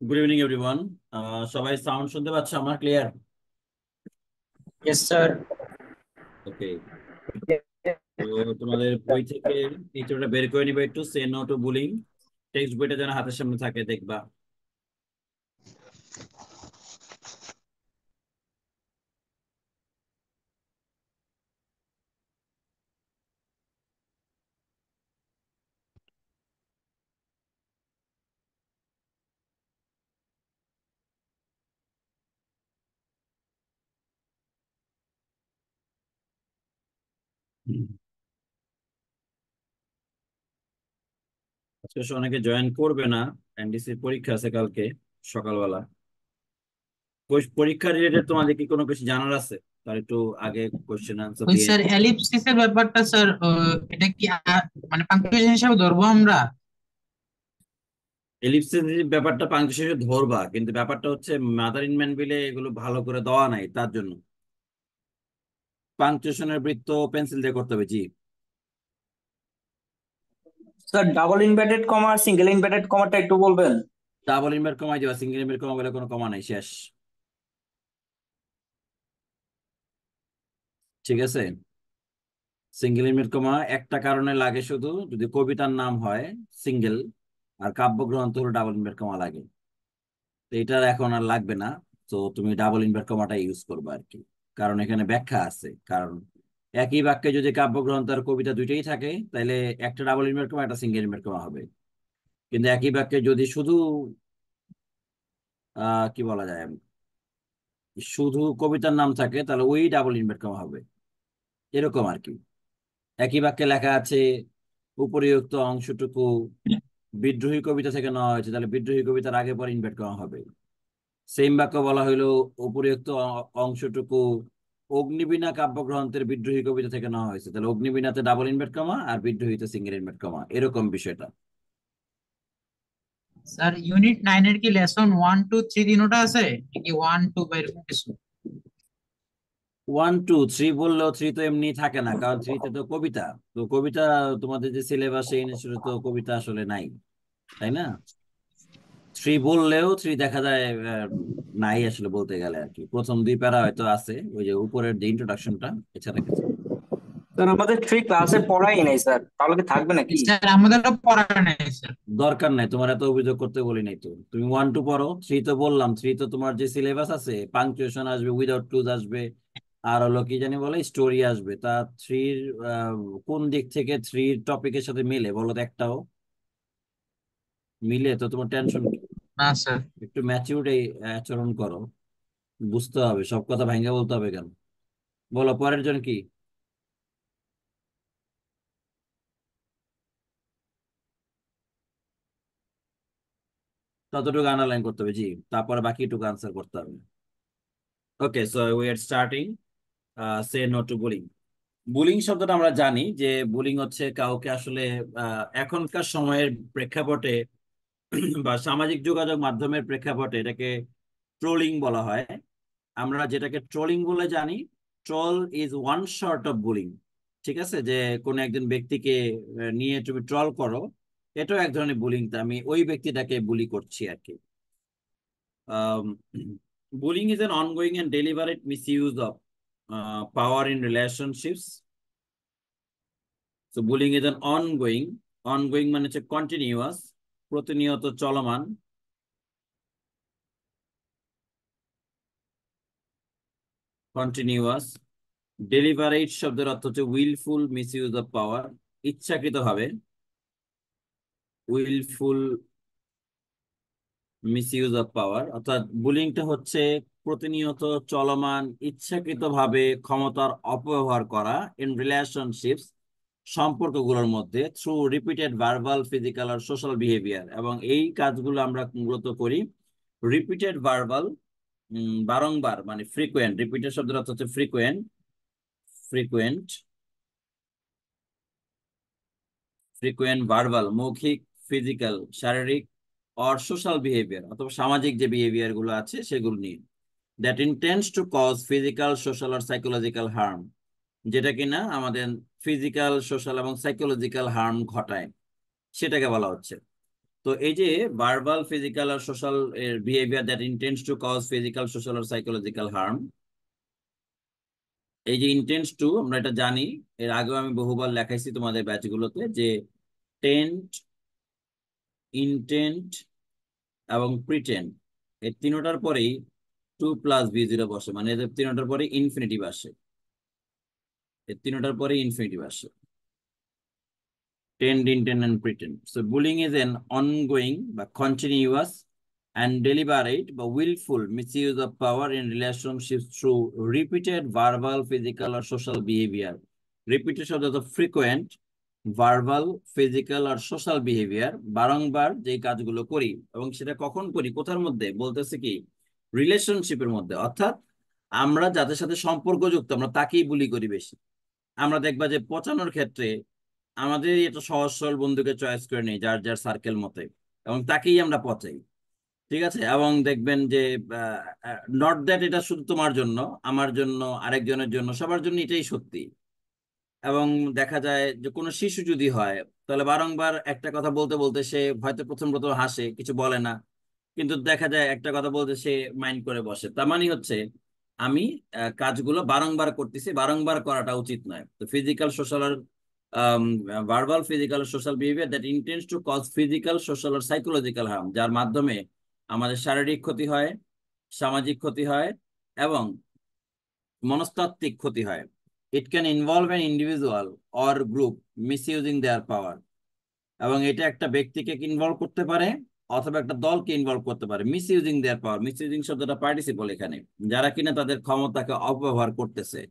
Good evening everyone. সবাই sound শুনতে পাচ্ছে আমার ক্লিয়ার? Yes, sir. ওকে। তো তোমাদের বই থেকে এই চিত্রটা বের করে নিবে, একটু সে নো টু বুলিং। টেক্সট বইটা যেন হাতের সামনে থাকে দেখবা। হুম। আজকে অনেকে জয়েন করবে না, এনডিসি পরীক্ষা আছে কালকে সকালবেলা। পরীক্ষা রিলেটেড তোমাদের কি কোনো কিছু জানার আছে? তার একটু আগে কোশ্চেন আনসার ওই দিয়ে স্যার এলিপসিস এর ব্যাপারটা স্যার, এটা কি মানে পাংচুয়েশন হিসাবে ধরবো আমরা? এলিপসের ব্যাপারটা পাংচুয়েশন ধরবা, কিন্তু ব্যাপারটা হচ্ছে মাদার ইন ম্যান বিলে এগুলো ভালো করে দেওয়া নাই, তার জন্য পাংচুয়েশনের বৃত্ত পেন্সিল দিয়ে করতে হবে। জি। স্যার ডাবল ইনভার্টেড কমা আর সিঙ্গেল ইনভার্টেড কমাটা একটু বলবেন? ডাবল ইনভার্ট কমাই দিবা, সিঙ্গেল ইনভার্ট কমা বলে কোনো কমা নাই, শেষ। ঠিক আছে। সিঙ্গেল ইনভার্ট কমা একটা কারণে লাগে, শুধু যদি কবিতার নাম হয় সিঙ্গেল, আর কাব্যগ্রন্থ হলো ডাবল ইনভার্ট কমা লাগে। তো এটা এখন আর লাগবে না। তো তুমি ডাবল ইনভার্ট কমাটা ইউজ করবে আর কি, কারণ এখানে ব্যাখ্যা আছে। কারণ একই বাক্যে যদি কাব্যগ্রন্থ আর কবিতা দুইটাই থাকে, তাহলে একটা ডাবল ইনভার্ট কমা একটা সিঙ্গেল ইনভার্ট কমা হবে। কিন্তু একই বাক্যে যদি শুধু কি বলা যায়, শুধু কবিতার নাম থাকে, তাহলে ওই ডাবল ইনভার্ট কমা হবে। এরকম আর কি। একই বাক্যে লেখা আছে উপরিউক্ত অংশটুকু বিদ্রোহী কবিতা থেকে নেওয়া হয়েছে, তাহলে বিদ্রোহী কবিতার আগে পরে ইনভার্ট করা হবে। সেম বাক্য বলা হইলো উপরিউক্ত অংশটুকু অগ্নিবীণা কাব্যগ্রন্থের বিদ্রোহী কবিতা থেকে নেওয়া হয়েছে, তাহলে অগ্নিবীণাতে ডাবল ইনভার্ট কমা আর বিদ্রোহীতে সিঙ্গেল ইনভার্ট কমা, এরকম বিষয়টা। স্যার ইউনিট 9 এর কি লেসন 1 2 3 তিনোটা আছে নাকি 1 2 বা এরকম কিছু? 1 2 3 বললেও থ্রি তো এমনি থাকে না, কারণ থ্রিতে তো কবিতা। তো কবিতা তোমাদের যে সিলেবাস সেই ইনস্টিটিউটে তো কবিতা আসলে নাই, তাই না? থ্রি বললেও থ্রি দেখা যায় নাই আসলে, বলতে গেলে আর কি প্রথম দুই প্যারা হয়তো আছে, ওই যে উপরের যে ইন্ট্রোডাকশনটা, এছাড়া কিছু না। স্যার আমাদের থ্রি ক্লাসে পড়াই নাই স্যার, তাহলে কি থাকবে নাকি? স্যার আমাদেরও পড়া নাই স্যার। দরকার নাই, তোমার এত অভিযোগ করতে বলি নাই তো। তুমি 1 2 পড়ো, থ্রি তো বললাম, থ্রি তো তোমার যে সিলেবাস আছে পাংচুয়েশন আসবে, উইদাউট ক্লুজ আসবে, আর হলো কি জানি বলে স্টোরি আসবে। তা থ্রির কোন দিক থেকে থ্রির টপিকের সাথে মিলে বলো তো একটাও? মিলে তো তোমার টেনশন কি? না স্যার। একটু ম্যাচিউরড আচরণ করো, বুঝতে হবে, সব কথা ভাঙ্গা বলতে হবে কেন? বলো পরের জন কি। ততটুকু আন্ডারলাইন করতে হবে, জি। তারপরে বাকিটুকু আনসার করতে হবে। Okay, so we are starting. Say no to bullying. Bullying শব্দটা আমরা জানি যে বুলিং হচ্ছে কাউকে আসলে এখনকার সময়ের প্রেক্ষাপটে বা সামাজিক যোগাযোগ মাধ্যমের প্রেক্ষাপটে এটাকে ট্রোলিং বলা হয়। আমরা যেটাকে ট্রোলিং বলে জানি, troll is one short of bullying. ঠিক আছে, যে কোনো একজন ব্যক্তিকে নিয়ে তুমি ট্রল করো, এটাও এক ধরনের বুলিং। আমি ওই ব্যক্তিটাকে বুলি করছি আর কি। Bullying is an ongoing and deliberate misuse of power in relationships. So bullying is an ongoing মানে হচ্ছে কন্টিনিউয়াস, প্রতিনিয়ত চলমান, কন্টিনিউয়াস। ডেলিভারেট শব্দের অর্থ হচ্ছে উইলফুল মিসইউজ অফ পাওয়ার, ইচ্ছাকৃতভাবে, উইলফুল মিসইউজ অফ পাওয়ার। অর্থাৎ বুলিংটা হচ্ছে প্রতিনিয়ত চলমান ইচ্ছাকৃতভাবে ক্ষমতার অপব্যবহার করা ইন রিলেশনশিপস, সম্পর্কগুলোর মধ্যে, থ্রু রিপিটেড ভার্বাল ফিজিক্যাল আর সোশ্যাল বিহেভিয়ার। এবং এই কাজগুলো আমরা মূলত করি রিপিটেড ভার্বাল, বারংবার, মানে ফ্রিকোয়েন্ট। রিপিটেড শব্দের অর্থ হচ্ছে ফ্রিকোয়েন্ট, ফ্রিকোয়েন্ট, ফ্রিকোয়েন্ট ভার্বাল মৌখিক, ফিজিক্যাল শারীরিক, অর সোশ্যাল বিহেভিয়ার অথবা সামাজিক যে বিহেভিয়ার গুলো আছে সেগুলো নিয়ে, that intends to cause physical social আর সাইকোলজিক্যাল হার্ম, যেটা কিনা আমাদের ফিজিক্যাল সোশ্যাল এবং সাইকোলজিক্যাল হার্ম ঘটায়, সেটাকে বলা হচ্ছে। তো এই যে ভার্বাল, ফিজিক্যাল আর social behaviour that intends to cause physical, social আর সাইকোলজিক্যাল হার্ম, এই যে ইন্টেন্ডস টু, আমরা এটা জানি, এর আগেও আমি বহুবার লেখাইছি তোমাদের ব্যাচগুলোতে, যে টেন্ট, ইন্টেন্ট এবং প্রিটেন্ড, এই তিনটার পরেই 2+B0 বসে, মানে এদের তিনটার পরে ইনফিনিটিভ আসে, এই তিনটার পরে ইনফিনিটিভ আসে, tend, intend, and pretend. So bullying is an ongoing but continuous and deliberate but willful misuse of power in relationships through repeated verbal, physical, or social behavior. Repeated শব্দ তো frequent verbal, physical or social behavior, বারংবার যে কাজগুলো করি, এবং সেটা কখন করি, কোথার মধ্যে বলতেছে কি, রিলেশনশিপের মধ্যে, অর্থাৎ আমরা যাদের সাথে সম্পর্কযুক্ত আমরা তাকেই বুলি করি বেশি। আমরা দেখবা যে পচানোর ক্ষেত্রে আমাদের একটা সহজ সরল বন্ধুকে চয়েস করে নিই যার যার সার্কেল মতে, এবং তাকেই আমরা পচাই। ঠিক আছে, এবং দেখবেন যে নট দ্যাট এটা শুধু তোমার জন্য, আমার জন্য, আরেকজনের জন্য, সবার জন্য এটাই সত্যি। এবং দেখা যায় যে কোনো শিশু যদি হয়, তাহলে বারংবার একটা কথা বলতে বলতে সে হয়তো প্রথম প্রথম হাসে, কিছু বলে না, কিন্তু দেখা যায় একটা কথা বলতে সে মাইন্ড করে বসে। তার মানে হচ্ছে আমি কাজগুলো বারংবার করতেছি, বারংবার করাটা উচিত নয়। তো ফিজিক্যাল, সোশ্যাল আর verbal, physical, social behaviour that intends to cause physical, social আর সাইকোলজিক্যাল হার্ম, যার মাধ্যমে আমাদের শারীরিক ক্ষতি হয়, সামাজিক ক্ষতি হয় এবং মনস্তাত্ত্বিক ক্ষতি হয়। It can involve an individual or group misusing their power, এবং এটা একটা ব্যক্তিকে ইনভলভ করতে পারে অথবা একটা দলকে ইনভলভ করতে পারে। Miss using their power, miss using শব্দটা পার্টিসিপল এখানে, যারা কিনা তাদের ক্ষমতাকে অপব্যবহার করতেছে,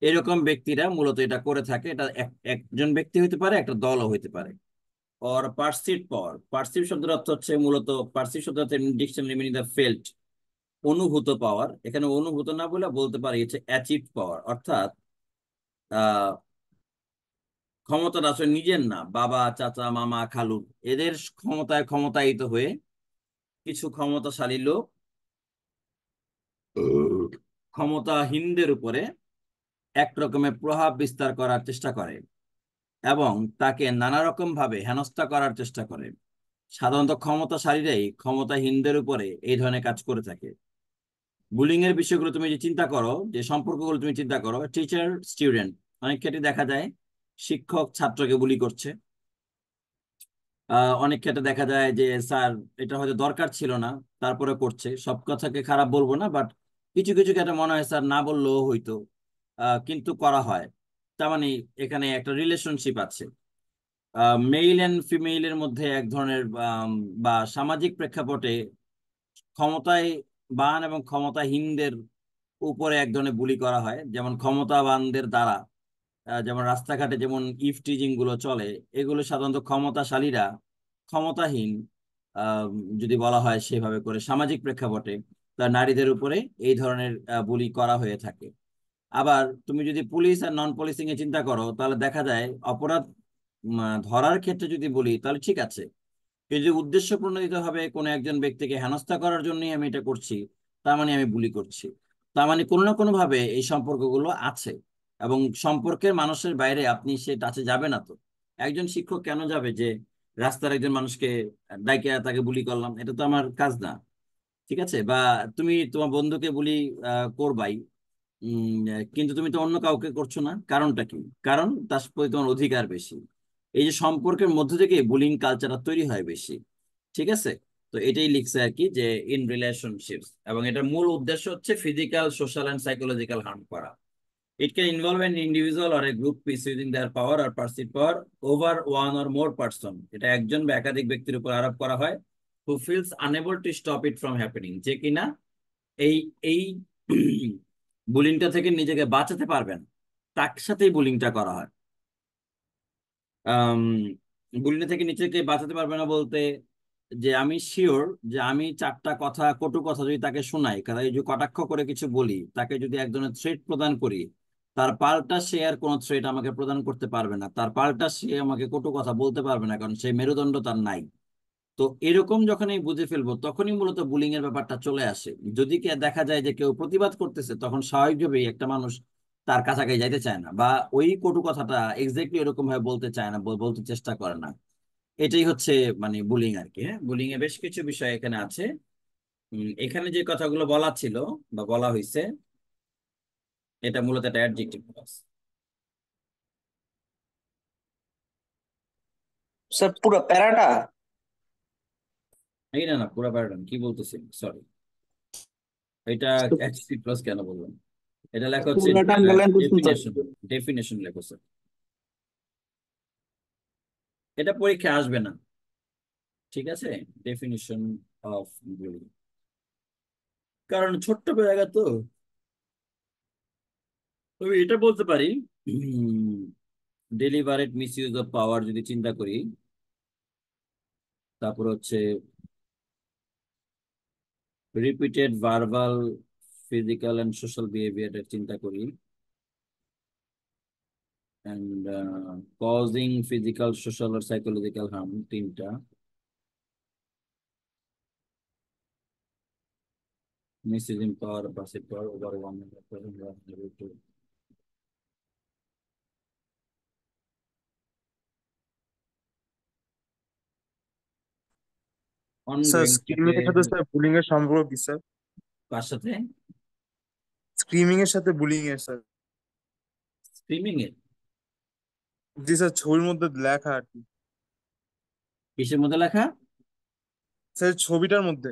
এরকম ব্যক্তিরা মূলত এটা করে থাকে। এটা একজন ব্যক্তি হইতে পারে, একটা দলও হইতে পারে। অর পারসিভ পাওয়ার, পারসিভ শব্দের অর্থ হচ্ছে মূলত, পারসিভ শব্দ ডিকশনারি মিনিং দ্য ফেল্ট, অনুভূত পাওয়ার। এখানে অনুভূত না বলে বলতে পারি হচ্ছে অ্যাচিভ পাওয়ার, অর্থাৎ আহ ক্ষমতাটা আসলে নিজের না, বাবা, চাচা, মামা, খালু, এদের ক্ষমতায় ক্ষমতায়িত হয়ে কিছু ক্ষমতাশালী লোক ক্ষমতাহীনদের উপরে এক রকমের প্রভাব বিস্তার করার চেষ্টা করে এবং তাকে নানা রকম ভাবে হেনস্থা করার চেষ্টা করে। সাধারণত ক্ষমতাশালীরাই ক্ষমতাহীনদের উপরে এই ধরনের কাজ করে থাকে। বুলিং এর বিষয়গুলো তুমি যে চিন্তা করো, যে সম্পর্কগুলো তুমি চিন্তা করো, টিচার স্টুডেন্ট, অনেক ক্ষেত্রে দেখা যায় শিক্ষক ছাত্রকে বুলি করছে। অনেক ক্ষেত্রে দেখা যায় যে স্যার এটা হয়তো দরকার ছিল না, তারপরে করছে। সব কথাকে খারাপ বলবো না, বাট কিছু কিছু ক্ষেত্রে মনে হয় স্যার না বললেও হইতো, কিন্তু করা হয়। তার মানে এখানে একটা রিলেশনশিপ আছে মেইল এন্ড ফিমেইলের মধ্যে, এক ধরনের বা সামাজিক প্রেক্ষাপটে ক্ষমতায় বান এবং ক্ষমতাহীনদের উপরে এক ধরনের বুলি করা হয়। যেমন ক্ষমতাবানদের দ্বারা যেমন রাস্তাঘাটে যেমন ইফটিজিং গুলো চলে, এগুলো সাধারণত ক্ষমতাশালীরা ক্ষমতাহীন, আহ, যদি বলা হয় সেভাবে করে সামাজিক প্রেক্ষাপটে, তা নারীদের উপরে এই ধরনের বুলি করা হয়ে থাকে। আবার তুমি যদি পুলিশ আর নন পুলিশিং এ চিন্তা করো, তাহলে দেখা যায় অপরাধ ধরার ক্ষেত্রে যদি বলি তাহলে ঠিক আছে, কিন্তু যদি উদ্দেশ্য প্রণোদিত ভাবে কোনো একজন ব্যক্তিকে হেনস্থা করার জন্যই আমি এটা করছি, তার মানে আমি বুলি করছি। তার মানে কোনো না কোনো ভাবে এই সম্পর্কগুলো আছে, এবং সম্পর্কের মানুষের বাইরে আপনি সে টাচে যাবে না। তো একজন শিক্ষক কেন যাবে যে রাস্তার একজন মানুষকে ডাইকে তাকে বুলি করলাম, এটা তো আমার কাজ না। ঠিক আছে, বা তুমি তোমার বন্ধুকে বুলি করবাই, কিন্তু তুমি তো অন্য কাউকে করছো না, কারণটা কি? কারণ তার প্রতি তোমার অধিকার বেশি। এই যে সম্পর্কের মধ্য থেকে বুলিং কালচারটা তৈরি হয় বেশি। ঠিক আছে, তো এটাই লিখছে আর কি, যে ইন রিলেশনশিপস, এবং এটার মূল উদ্দেশ্য হচ্ছে physical, social and psychological harm করা। It can involve an individual or a group misusing their power আর perceive power over one or more person, এটা একজন বা একাধিক ব্যক্তির উপর আরোপ করা হয়। Who feels unable to stop it from happening, যে কিনা এই এই বুলিংটা থেকে নিজেকে বাঁচাতে পারবেন, তার সাথেই বুলিংটা করা হয়। আম, বুলিং থেকে নিজেকে বাঁচাতে পারবে না বলতে, যে আমি শিওর যে আমি চারটা কথা, কটু কথা যদি তাকে শোনাই, কারণ এই যে কটাক্ষ করে কিছু বলি, তাকে যদি এক ধরনের থ্রেট প্রদান করি, তার পাল্টা সে আর কোনো থ্রেট আমাকে প্রদান করতে পারবে না, তার পাল্টা সে আমাকে কটু কথা বলতে পারবে না, কারণ সেই মেরুদণ্ড তার নাই। তো এরকম যখন আমি বুঝে ফেলবো, তখনই মূলত বুলিং এর ব্যাপারটা চলে আসে। যদি কে দেখা যায় যে কেউ প্রতিবাদ করতেছে, তখন স্বাভাবিকভাবেই একটা মানুষ তার কাছাকাছি যাইতে চায় না, বা ওই কটু কথাটা এক্স্যাক্টলি এরকম ভাবে বলতে চায় না, বলতে চেষ্টা করে না। এটাই হচ্ছে মানে বুলিং আর কি। হ্যাঁ, বুলিং এ বেশ কিছু বিষয় এখানে আছে। এখানে যে কথাগুলো বলা ছিল বা বলা হয়েছে, এটা মূলত একটা অ্যাডজেক্টিভ ক্লজ। স্যার পুরো প্যারাটা? এই না না, পুরো প্যারাডাইম কি বলতেছি, সরি। এটা অ্যাডজেক্টিভ ক্লজ কেন বললাম? এটা লেখা হচ্ছে পুরোটা বলেন তো শুনতে ডেফিনেশন। হবে। ডেফিনেশন লেখা আছে। এটা পরীক্ষা আসবে না, ঠিক আছে? ডেফিনিশন অফ বুলিং, কারণ ছোট্ট জায়গা তো। তবে এটা বলতে পারি, deliberate misuse of power যদি চিন্তা করি, তারপর হচ্ছে repeated verbal, physical and social বিহেভিয়ারের চিন্তা করি, এন্ড কজিং ফিজিক্যাল, সোশ্যাল আর সাইকোলজিক্যাল হার্ম, তিনটা। Misusing power, passive power, overwhelming, sir ongoing screaming থাকে। এর সাথে স্যার বুলিং এর সম্পর্ক কি স্যার? কার সাথে? স্ক্রিমিং এর সাথে বুলিং এর স্যার? স্ক্রিমিং এর? জি স্যার, ছবির মধ্যে লেখা আর কি। কিসের মধ্যে লেখা? স্যার ছবিটার মধ্যে।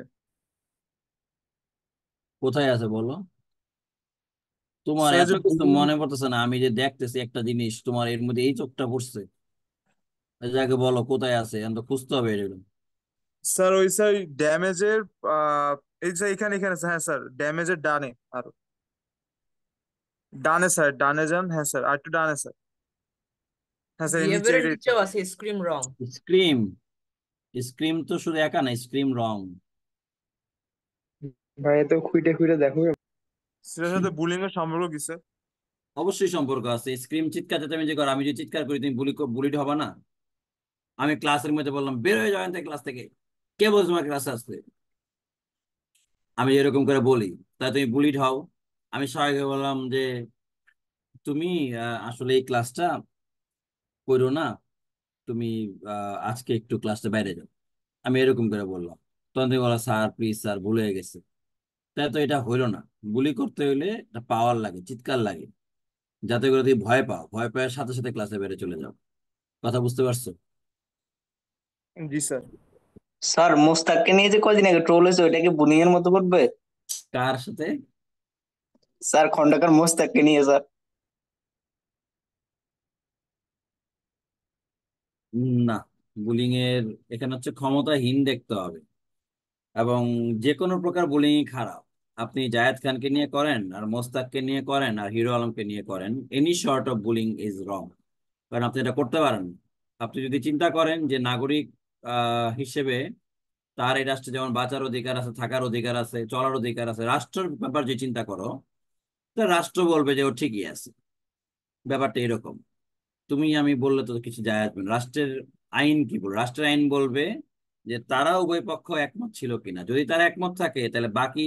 কোথায় আছে বলো? তোমার স্যার এত যে কিছু বুলিং। মনে পড়তেছে না, আমি যে দেখতেছি একটা জিনিস, তোমার এর মধ্যে এই চোখটা পড়ছে। এই জায়গায় বলো কোথায় আছে, এখন তো খুঁজতে হবে এটা। স্যার ওই স্যার ড্যামেজের আহ এই স্যার এখানে এখানে হ্যাঁ স্যার, ড্যামেজের ডানে আরো। ডানে স্যার, ডানে যান, হ্যাঁ স্যার আর একটু ডানে স্যার। হ্যাঁ স্যার, এর নিচে বিহেভিয়ারের এটাই স্যার। নিচেও আছে স্ক্রিম রং। স্ক্রিম? স্ক্রিম তো শুধু একা না, স্ক্রিম রং। ভাই তো খুঁটে খুঁটে দেখো। সেটার সাথে বুলিং এর সম্পর্ক কি স্যার? অবশ্যই সম্পর্ক আছে। স্ক্রিম চিৎকার চেঁচামেচি যে করো, আমি যদি চিৎকার করি তুমি বুলিড হবা না? আমি ক্লাসের মধ্যে বললাম বের হয়ে যাবেন থেকে ক্লাস থেকে, কে বলছো তোমার ক্লাসে আসতে? আমি এরকম করে বলি, তাই তুমি বুলিড হও। আমি সবাইকে বললাম যে তুমি আসলে এই ক্লাসটা করো না, তুমি আজকে একটু ক্লাসটা বাইরে যাও। আমি এরকম করে বললাম, তখন তুমি বলো স্যার প্লিজ স্যার ভুল হয়ে গেছে। তাই তো এটা হইলো না। বুলি করতে হইলে একটা পাওয়ার লাগে, চিৎকার লাগে, যাতে করে তুমি ভয় পাও, ভয় পাওয়ার সাথে সাথে ক্লাসে বেড়ে চলে যাও। কথা বুঝতে পারছো? জি স্যার। স্যার মোস্তাককে নিয়ে যে কয়দিন আগে ট্রোল হয়েছে, ওইটা কি বুলিং এর মতো করবে? কার সাথে? স্যার খন্ডকার মোস্তাককে নিয়ে স্যার। না, বুলিং এর এখানে হচ্ছে ক্ষমতাহীন দেখতে হবে, এবং যে কোনো প্রকার বুলিং খারাপ। আপনি জায়েদ খানকে নিয়ে করেন, আর মোস্তাককে নিয়ে করেন, আর হিরো আলমকে নিয়ে করেন, any short of bullying is wrong. কারণ আপনি এটা করতে পারেন না। আপনি যদি চিন্তা করেন যে নাগরিক হিসেবে তার এই রাষ্ট্রে যেমন বাঁচার অধিকার আছে, থাকার অধিকার আছে, চলার অধিকার আছে, রাষ্ট্রের ব্যাপার যে চিন্তা করো, তা রাষ্ট্র বলবে যে ও ঠিকই আছে। ব্যাপারটা এরকম। তুমি আমি বললে তো কিছু যায় আসবে না। রাষ্ট্রের আইন কি বলবে? রাষ্ট্রের আইন বলবে যে তারা উভয় পক্ষ একমত ছিল কিনা। যদি তারা একমত থাকে, তাহলে বাকি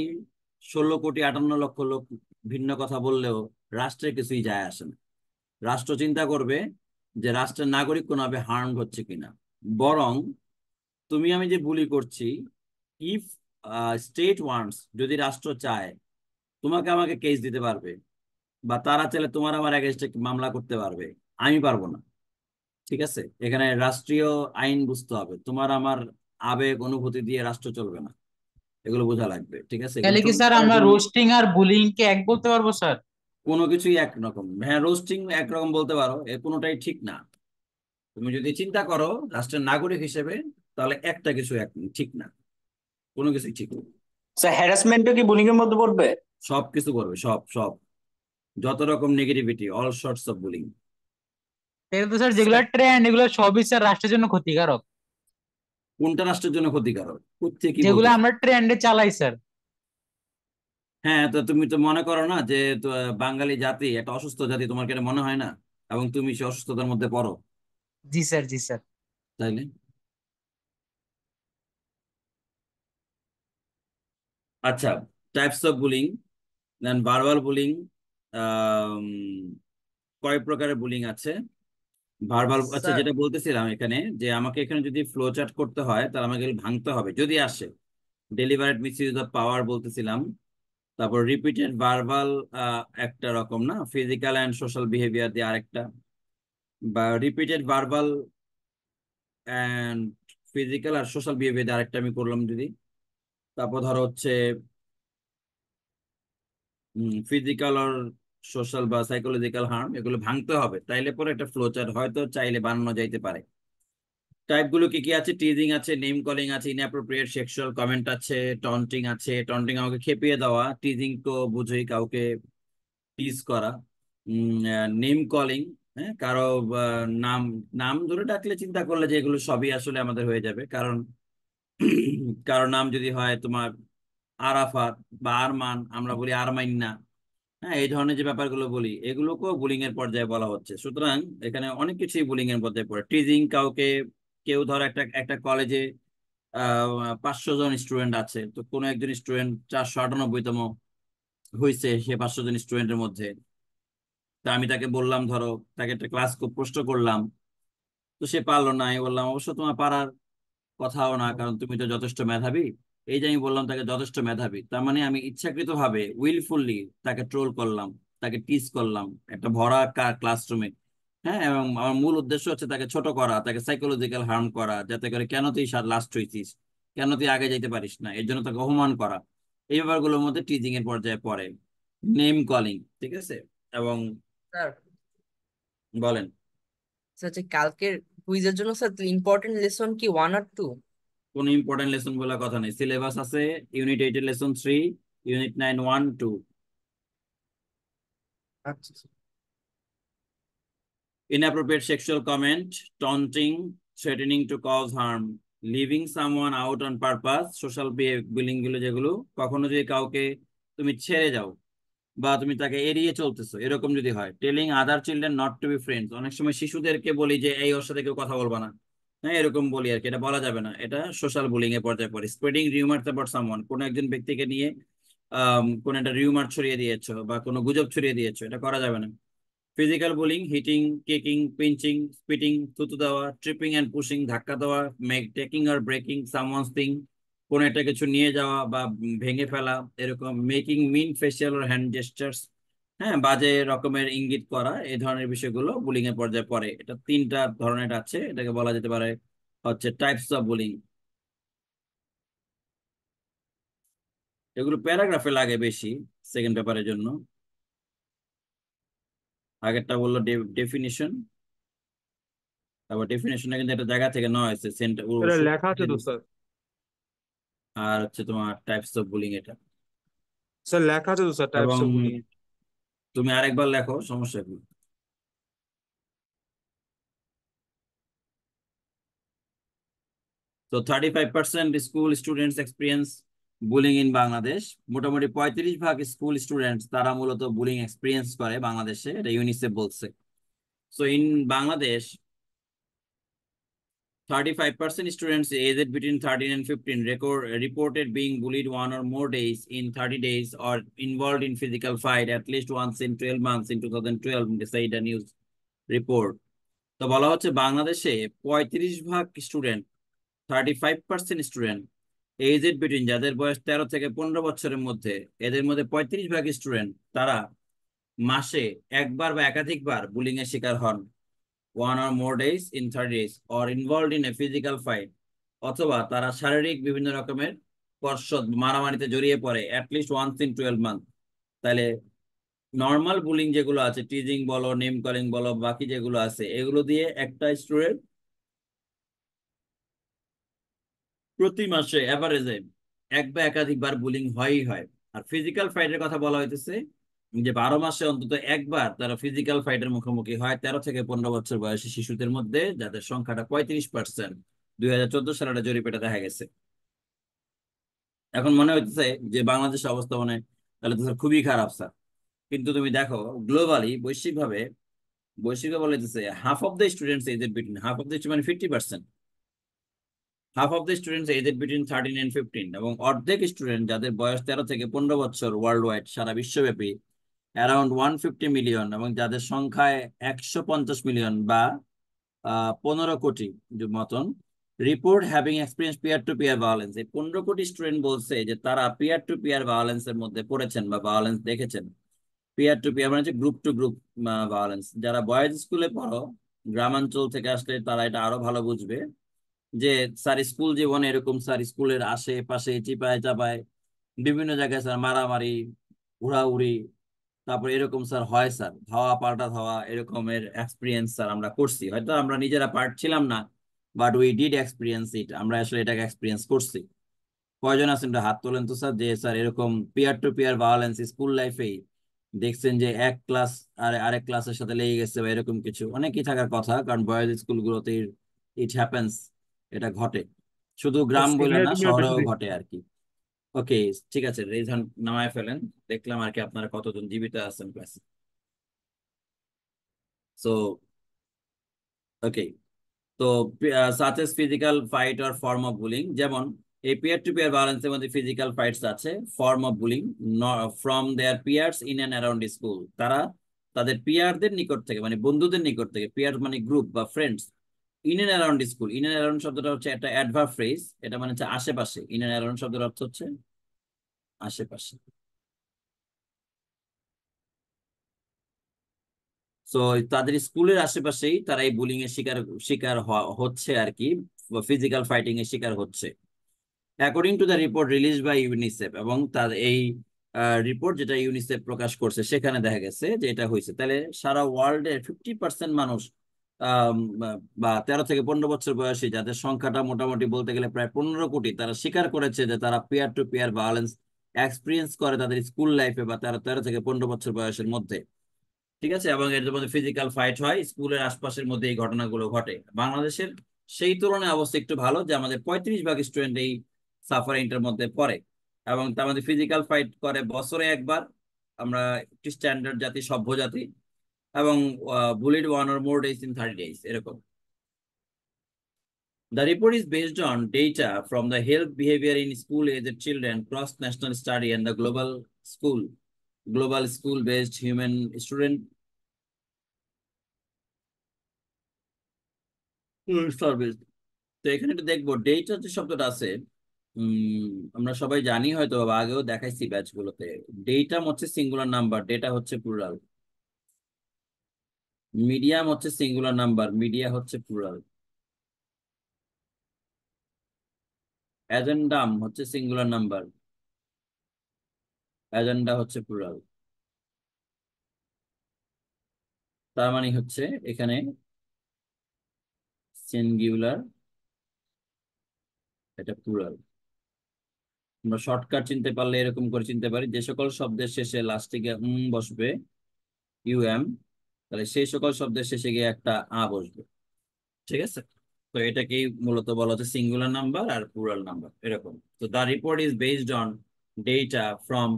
16,58,00,000 লোক ভিন্ন কথা বললেও রাষ্ট্রের কিছুই যায় আসে না। রাষ্ট্র চিন্তা করবে যে রাষ্ট্রের নাগরিক কোনোভাবে হার্ম হচ্ছে কিনা। বরং তুমি আমি যে বুলি করছি, ইফ স্টেট ওয়ান্টস, যদি রাষ্ট্র চায়, তোমাকে আমাকে কেস দিতে পারবে, বা তারা চাইলে তোমার আমার এগেইনস্টে মামলা করতে পারবে। আমি পারবো না। ঠিক আছে, এখানে রাষ্ট্রীয় আইন বুঝতে হবে। তোমার আমার আবেগ অনুভূতি দিয়ে রাষ্ট্র চলবে না, এগুলো বোঝা লাগবে। ঠিক আছে, এগুলো তাহলে কি প্রুভ স্যার করার আমরা জন্য রোস্টিং আর বুলিং কে এক বলতে পারবো স্যার? কোনো কিছুই একরকম, হ্যাঁ রোস্টিং একরকম বলতে পারো, এ কোনোটাই ঠিক না। তুমি যদি চিন্তা করো রাষ্ট্রের নাগরিক হিসেবে, তাহলে একটা কিছু এক ঠিক না, কোনো কিছুই ঠিক না। স্যার হ্যারাসমেন্টও কি বুলিং এর মধ্যে পড়বে? সব কিছু করবে, সব সব, যত রকম negativity, all sorts of bullying. তাহলে তো স্যার যেগুলো ট্রেন্ড এগুলো সবই স্যার রাষ্ট্রের জন্য ক্ষতিকারক। কোনটা রাষ্ট্রের জন্য ক্ষতিকারক? কোত্থেকে কি যেগুলো বলতেছে? আমরা ট্রেন্ডে চালাই স্যার। হ্যাঁ, তো তুমি তো মনে করো না যে তো, বাঙালি জাতি একটা অসুস্থ জাতি, তোমার কি এটা মনে হয় না? এবং তুমি সে অসুস্থতার মধ্যে পড়ো, জি স্যার, জি স্যার। তাইলে। আচ্ছা, types of bullying, then verbal bullying. কয় প্রকারের বুলিং আছে? ভার্বাল, আচ্ছা, স্যার যেটা বলতেছিলাম এখানে, যে আমাকে এখানে যদি ফ্লো চার্ট করতে হয় তাহলে আমাকে এগুলো ভাঙতে হবে যদি আসে। ডেলিভারেট মিস ইউজ অফ পাওয়ার বলতেছিলাম, তারপর রিপিটেড ভার্বাল একটা রকম না, ফিজিক্যাল অ্যান্ড সোশ্যাল বিহেভিয়ার দিয়ে আরেকটা, বা রিপিটেড ভার্বাল অ্যান্ড ফিজিক্যাল আর সোশ্যাল বিহেভিয়ার দিয়ে আরেকটা আমি করলাম যদি। তারপর ধরো হচ্ছে ফিজিক্যাল আর সোশ্যাল বা সাইকোলজিক্যাল হার্ম, এগুলো ভাঙতে হবে, তাইলে পরে একটা ফ্লো চার্ট হয়তো চাইলে বানানো যাইতে পারে। টাইপ গুলো কি কি আছে? টিজিং আছে, নেম কলিং আছে, ইনঅ্যাপ্রোপ্রিয়েট সেক্সুয়াল কমেন্ট আছে, টন্টিং আছে। টন্টিং আমাকে খেপিয়ে দেওয়া, টিজিং তো বুঝোই, কাউকে টিজ করা। নেম কলিং, হ্যাঁ, কারো নাম নাম ধরে ডাকলে চিন্তা করলে যে এগুলো সবই আসলে আমাদের হয়ে যাবে, কারণ কারো নাম যদি হয় তোমার আরাফাত বা আরমান, আমরা বলি আরমাইন না। হ্যাঁ, এই ধরনের যে ব্যাপারগুলো বলি, এগুলোকেও বুলিং এর পর্যায়ে বলা হচ্ছে। সুতরাং এখানে অনেক কিছুই বুলিং এর পর্যায়ে পড়ে। টিজিং কাউকে, কেউ ধর একটা একটা কলেজে 500 জন স্টুডেন্ট আছে, তো কোনো একজন স্টুডেন্ট 498তম হয়েছে সে 500 জন স্টুডেন্টের মধ্যে। তা আমি তাকে বললাম, ধরো তাকে একটা ক্লাস প্রশ্ন করলাম, তো সে পারলো না। আমি বললাম অবশ্য তোমার পারার কথাও না, কারণ তুমি তো যথেষ্ট মেধাবী। এই যে আমি বললাম তাকে যথেষ্ট মেধাবী, তার মানে আমি ইচ্ছাকৃত ভাবে উইলফুললি তাকে ট্রোল করলাম, তাকে টিজ করলাম একটা ভরা ক্লাসরুমে। হ্যাঁ, এবং আমার মূল উদ্দেশ্য হচ্ছে তাকে ছোট করা, তাকে সাইকোলজিক্যাল হার্ম করা, যাতে করে কেন তুই লাস্ট হয়েছিস, কেন তুই আগে যাইতে পারিস না, এর জন্য তাকে অপমান করা। এই ব্যাপারগুলোর মধ্যে টিজিং এর পর্যায়ে পড়ে। নেম কলিং, ঠিক আছে। এবং স্যার বলেন, স্যার যে কালকের কুইজের জন্য স্যার ইম্পর্টেন্ট লেসন কি 1 আর 2? কোন ইম্পর্টেন্ট লেসন বলার কথা নেই, সিলেবাস আছে। Unit 8 lesson 3, unit 9 1 2। আচ্ছা sir. Inappropriate sexual comment, taunting, threatening to cause harm, leaving someone out on purpose, social bullying গুলো যেগুলো, কখনো যদি কাউকে তুমি ছেড়ে যাও বা তুমি তাকে এড়িয়ে চলতেছো, এরকম যদি হয়। Telling other children not to be friends, অনেক সময় শিশুদেরকে বলি যে এই ওর সাথে কেউ কথা বলবা না, হ্যাঁ, এরকম বলি আর কি, এটা বলা যাবে না, এটা সোশ্যাল বুলিং এর পর্যায়ে পড়ে। স্প্রেডিং রিউমার্স অ্যাবাউট সামওয়ান, কোন একজন ব্যক্তিকে নিয়ে কোন একটা রিউমার ছড়িয়ে দিয়েছো বা কোনো গুজব ছড়িয়ে দিয়েছো, এটা করা যাবে না। Physical bullying, hitting, kicking, pinching, spitting, থুতু দেওয়া, ট্রিপিং অ্যান্ড পুশিং, ধাক্কা দেওয়া, টেকিং আর ব্রেকিং সামওয়ানস থিং, কোনো একটা কিছু নিয়ে যাওয়া বা ভেঙে ফেলা, এরকম। মেকিং মিন ফেসিয়াল আর হ্যান্ড জেস্টার্স, হ্যাঁ, বাজে রকমের ইঙ্গিত করা, এই ধরনের বিষয়গুলো বুলিং এর পর্যায়ে পড়ে। এটা তিনটা ধরনের আছে, এটাকে বলা যেতে পারে হচ্ছে টাইপস অফ বুলিং। এগুলো প্যারাগ্রাফে লাগে বেশি সেকেন্ড পেপারের জন্য। আগেরটা বললো ডেফিনিশন, তারপর ডেফিনেশনটা কিন্তু একটা জায়গা থেকে নেওয়া হয়েছে, এটা লেখা আছে তো স্যার। আর হচ্ছে তোমার টাইপস অফ বুলিং এটা। স্যার লেখা আছে তো স্যার, টাইপস এবং অফ বুলিং। তুমি আরেকবার লেখো, সমস্যা কি। তো 35% school students experience bullying in Bangladesh. মোটামুটি 35% স্কুল স্টুডেন্টস তারা মূলত বুলিং এক্সপিরিয়েন্স করে বাংলাদেশে, এটা ইউনিসেফ বলছে। So in Bangladesh 35% students aged between 13 and 15 reported being bullied 1 or more days in 30 days or involved in physical fight at least once in 12 months in 2012, said a news report. তো বলা হচ্ছে বাংলাদেশে 35% student, 35% student AZ between, যাদের বয়স 13 থেকে 15 বছরের মধ্যে, এদের মধ্যে 35% স্টুডেন্ট তারা মাসে একবার বা একাধিকবার বুলিং এর শিকার হন। 1 or more days in 30 days or involved in a physical fight, অথবা তারা শারীরিক বিভিন্ন রকমের কসরত মারামারিতে জড়িয়ে পড়ে অ্যাটলিস্ট ওয়ান্স ইন 12 মান্থ। তাহলে নর্মাল বুলিং যেগুলো আছে, টিজিং বলো, নেম কলিং বলো, বাকি যেগুলো আছে, এগুলো দিয়ে একটা স্টুডেন্ট প্রতি মাসে এভারেজে এক বা একাধিকবার বুলিং হয়ই হয়। আর ফিজিক্যাল ফাইটের কথা বলা হইতেছে যে 12 মাসে অন্তত একবার তারা ফিজিক্যাল ফাইটের মুখোমুখি হয় 13 থেকে 15 বছর বয়সী শিশুদের মধ্যে, যাদের সংখ্যাটা 35%। 2014 সালে একটা জরিপ এটা দেখা গেছে। এখন মনে হইতেছে যে বাংলাদেশের অবস্থা মানে তাহলে তো স্যার খুবই খারাপ স্যার, কিন্তু তুমি দেখো গ্লোবালি, বৈশ্বিকভাবে বলা হইতেছে half of the students aged between, half of the মানে 50%, half of the students aged between 13 and 15, এবং অর্ধেক স্টুডেন্ট যাদের বয়স 13 থেকে 15 বছর ওয়ার্ল্ড ওয়াইড, সারা বিশ্বব্যাপী অ্যারাউন্ড 150 মিলিয়ন, এবং যাদের সংখ্যায় 150 মিলিয়ন বা 15 কোটি মতন report having experience peer to peer violence. এই 15 কোটি স্টুডেন্ট বলছে যে তারা পিয়ার টু পিয়ার ভায়োলেন্সের মধ্যে পড়েছেন বা ভায়োলেন্স দেখেছেন। পিয়ার টু পিয়ার মানে হচ্ছে গ্রুপ টু গ্রুপ ভায়োলেন্স। যারা বয়েজ স্কুলে পড়ো, গ্রামাঞ্চল থেকে আসলে তারা এটা আরো ভালো বুঝবে যে স্যার স্কুল জীবনে এরকম স্যার স্কুলের আশেপাশে চিপায় চাপায় বিভিন্ন জায়গায় স্যার মারামারি, উড়াউড়ি, তারপর এরকম স্যার হয় স্যার, ধাওয়া পাল্টা ধাওয়া, এরকমের এক্সপিরিয়েন্স স্যার আমরা করছি। হয়তো আমরা নিজেরা পার্ট ছিলাম না, বাট উই ডিড এক্সপিরিয়েন্স ইট। আমরা আসলে এটাকে এক্সপিরিয়েন্স করছি। কয়জন আছেন একটু হাত তোলেন তো স্যার, যে স্যার এরকম peer to peer violence school লাইফেই দেখছেন যে এক ক্লাস আর আরেক ক্লাসের সাথে লেগে গেছে বা এরকম কিছু। অনেকই থাকার কথা, কারণ বয়েজ স্কুলগুলোতে ইট হ্যাপেন্স, এটা ঘটে। শুধু গ্রাম বলে না, সিনিয়রদেরও বেশি শহরেও দেখি। ঘটে আর কি। ওকে, ঠিক আছে, রেজ হ্যান্ড নামায় ফেলেন। দেখলাম আর কি আপনারা কতজন জীবিত আছেন ক্লাসে। সো ওকে, তো such as physical fight or form of bullying, যেমন এই পিয়ার টু পিয়ার ভায়োলেন্সের মধ্যে ফিজিক্যাল ফাইটস আছে, form of bullying from their peers in and around school. তারা তাদের পিয়ারদের নিকট থেকে, মানে বন্ধুদের নিকট থেকে, পিয়ার মানে গ্রুপ বা friends, in and around school. In and around শব্দটা হচ্ছে একটা অ্যাডভার্ব ফ্রেজ, এটা মানে হচ্ছে আশেপাশে। ইন অ্যান্ড অ্যারাউন্ড শব্দের অর্থ হচ্ছে আশেপাশে। তো তাদের স্কুলের আশেপাশেই তারা এই বুলিং এর শিকার শিকার হচ্ছে আর কি, ফিজিক্যাল ফাইটিং এর শিকার হচ্ছে, according to the report release by UNICEF. এবং তার এই রিপোর্ট যেটা ইউনিসেফ প্রকাশ করছে সেখানে দেখা গেছে যে এটা হয়েছে। তাহলে সারা ওয়ার্ল্ডের 50% মানুষ আম, বা 13 থেকে 15 বছর বয়সী, যাদের সংখ্যাটা মোটামুটি বলতে গেলে প্রায় 15 কোটি, তারা স্বীকার করেছে যে তারা peer to peer violence experience করে তাদের স্কুল লাইফে বা 13 থেকে 15 বছর বয়সের মধ্যে। ঠিক আছে, এবং এর মধ্যে ফিজিক্যাল ফাইট হয় স্কুলের আশপাশের মধ্যে, এই ঘটনাগুলো ঘটে। বাংলাদেশের সেই তুলনায় অবস্থা একটু ভালো, যে আমাদের 35 ভাগ স্টুডেন্ট এই সাফারিংটার মধ্যে পড়ে, এবং তার মধ্যে ফিজিক্যাল ফাইট করে বছরে একবার। আমরা একটি স্ট্যান্ডার্ড জাতি, সভ্য জাতি, এবং bullied 1 or more days in 30 days এরকম। The report is based on data from the health behavior in school-aged children, cross-national study, and the global school-based human student service. তো এখানে একটু দেখবো ডেটা যে শব্দটা আছে, আমরা সবাই জানি হয়তো বা আগেও দেখাইছি ব্যাচ গুলোতে। ডেটা হচ্ছে সিঙ্গুলার নাম্বার, ডেটা হচ্ছে প্লুরাল। মিডিয়াম হচ্ছে সিঙ্গুলার নাম্বার, মিডিয়া হচ্ছে প্লুরাল। অ্যাজেন্ডাম হচ্ছে সিঙ্গুলার নাম্বার, অ্যাজেন্ডা হচ্ছে প্লুরাল। তার মানে হচ্ছে এখানে সিঙ্গুলার, এটা প্লুরাল। আমরা শর্টকাট চিনতে পারলে এরকম করে চিনতে পারি, যে সকল শব্দের শেষে লাস্টে গিয়ে বসবে, ইউএম, তাহলে সেই সকল শব্দের শেষে গিয়ে একটা বসবে। ঠিক আছে, তো এটাকেই মূলত বলা হচ্ছে সিঙ্গুলার নাম্বার আর প্লুরাল নাম্বার এরকম। তো the report is based on data from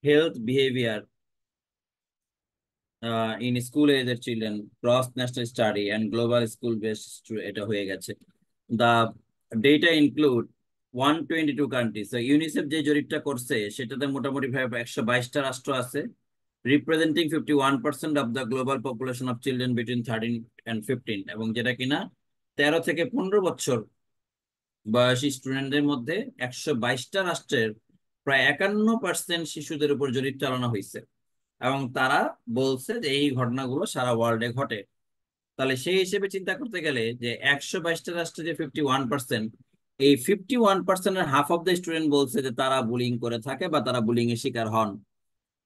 health behaviour in school এজের children, cross national study and global school based, এটা হয়ে গেছে। The data include 122 countries. UNICEF যে জরিপটা করছে সেটাতে মোটামুটি ভাবে 122টা রাষ্ট্র আছে, representing 51% of the global population of children between 13 and 15, এবং যেটা কিনা 13 থেকে 15 বছর বয়সী স্টুডেন্টদের মধ্যে 122টা রাষ্ট্রের প্রায় 51% শিশুদের উপর জরিপ চালানো হয়েছে, এবং তারা বলছে যে এই ঘটনাগুলো সারা ওয়ার্ল্ডে ঘটে। তাহলে সেই হিসেবে চিন্তা করতে গেলে যে 122টা রাষ্ট্রে যে 51%, এই 51%-এর হাফ অফ দ্য স্টুডেন্ট বলছে যে তারা বুলিং করে থাকে বা তারা বুলিং এর শিকার হন।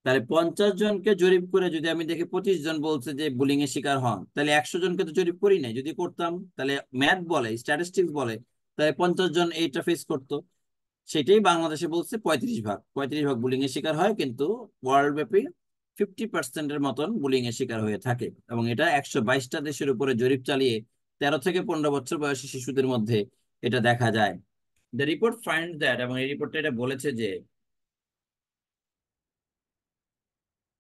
তাহলে 50 জনকে জরিপ করে যদি আমি দেখি 25 জন বলছে যে বুলিং এর শিকার হন, তাহলে 100 জনকে তো জরিপ করি নাই। যদি করতাম তাহলে ম্যাথ বলে, স্ট্যাটিস্টিক্স বলে, তাহলে 50 জন এইটা ফেস করতো। সেটাই বাংলাদেশে বলছে 35 ভাগ, 35 ভাগ বুলিং এর শিকার হয়, কিন্তু ওয়ার্ল্ড ব্যাপী 50%-এর মতন বুলিং এর শিকার হয়ে থাকে। এবং এটা 122টা দেশের উপরে জরিপ চালিয়ে 13 থেকে 15 বছর বয়সী শিশুদের মধ্যে এটা দেখা যায়। দ্য রিপোর্ট ফাইন্ড দ্যাট, এবং এই রিপোর্টটা এটা বলেছে যে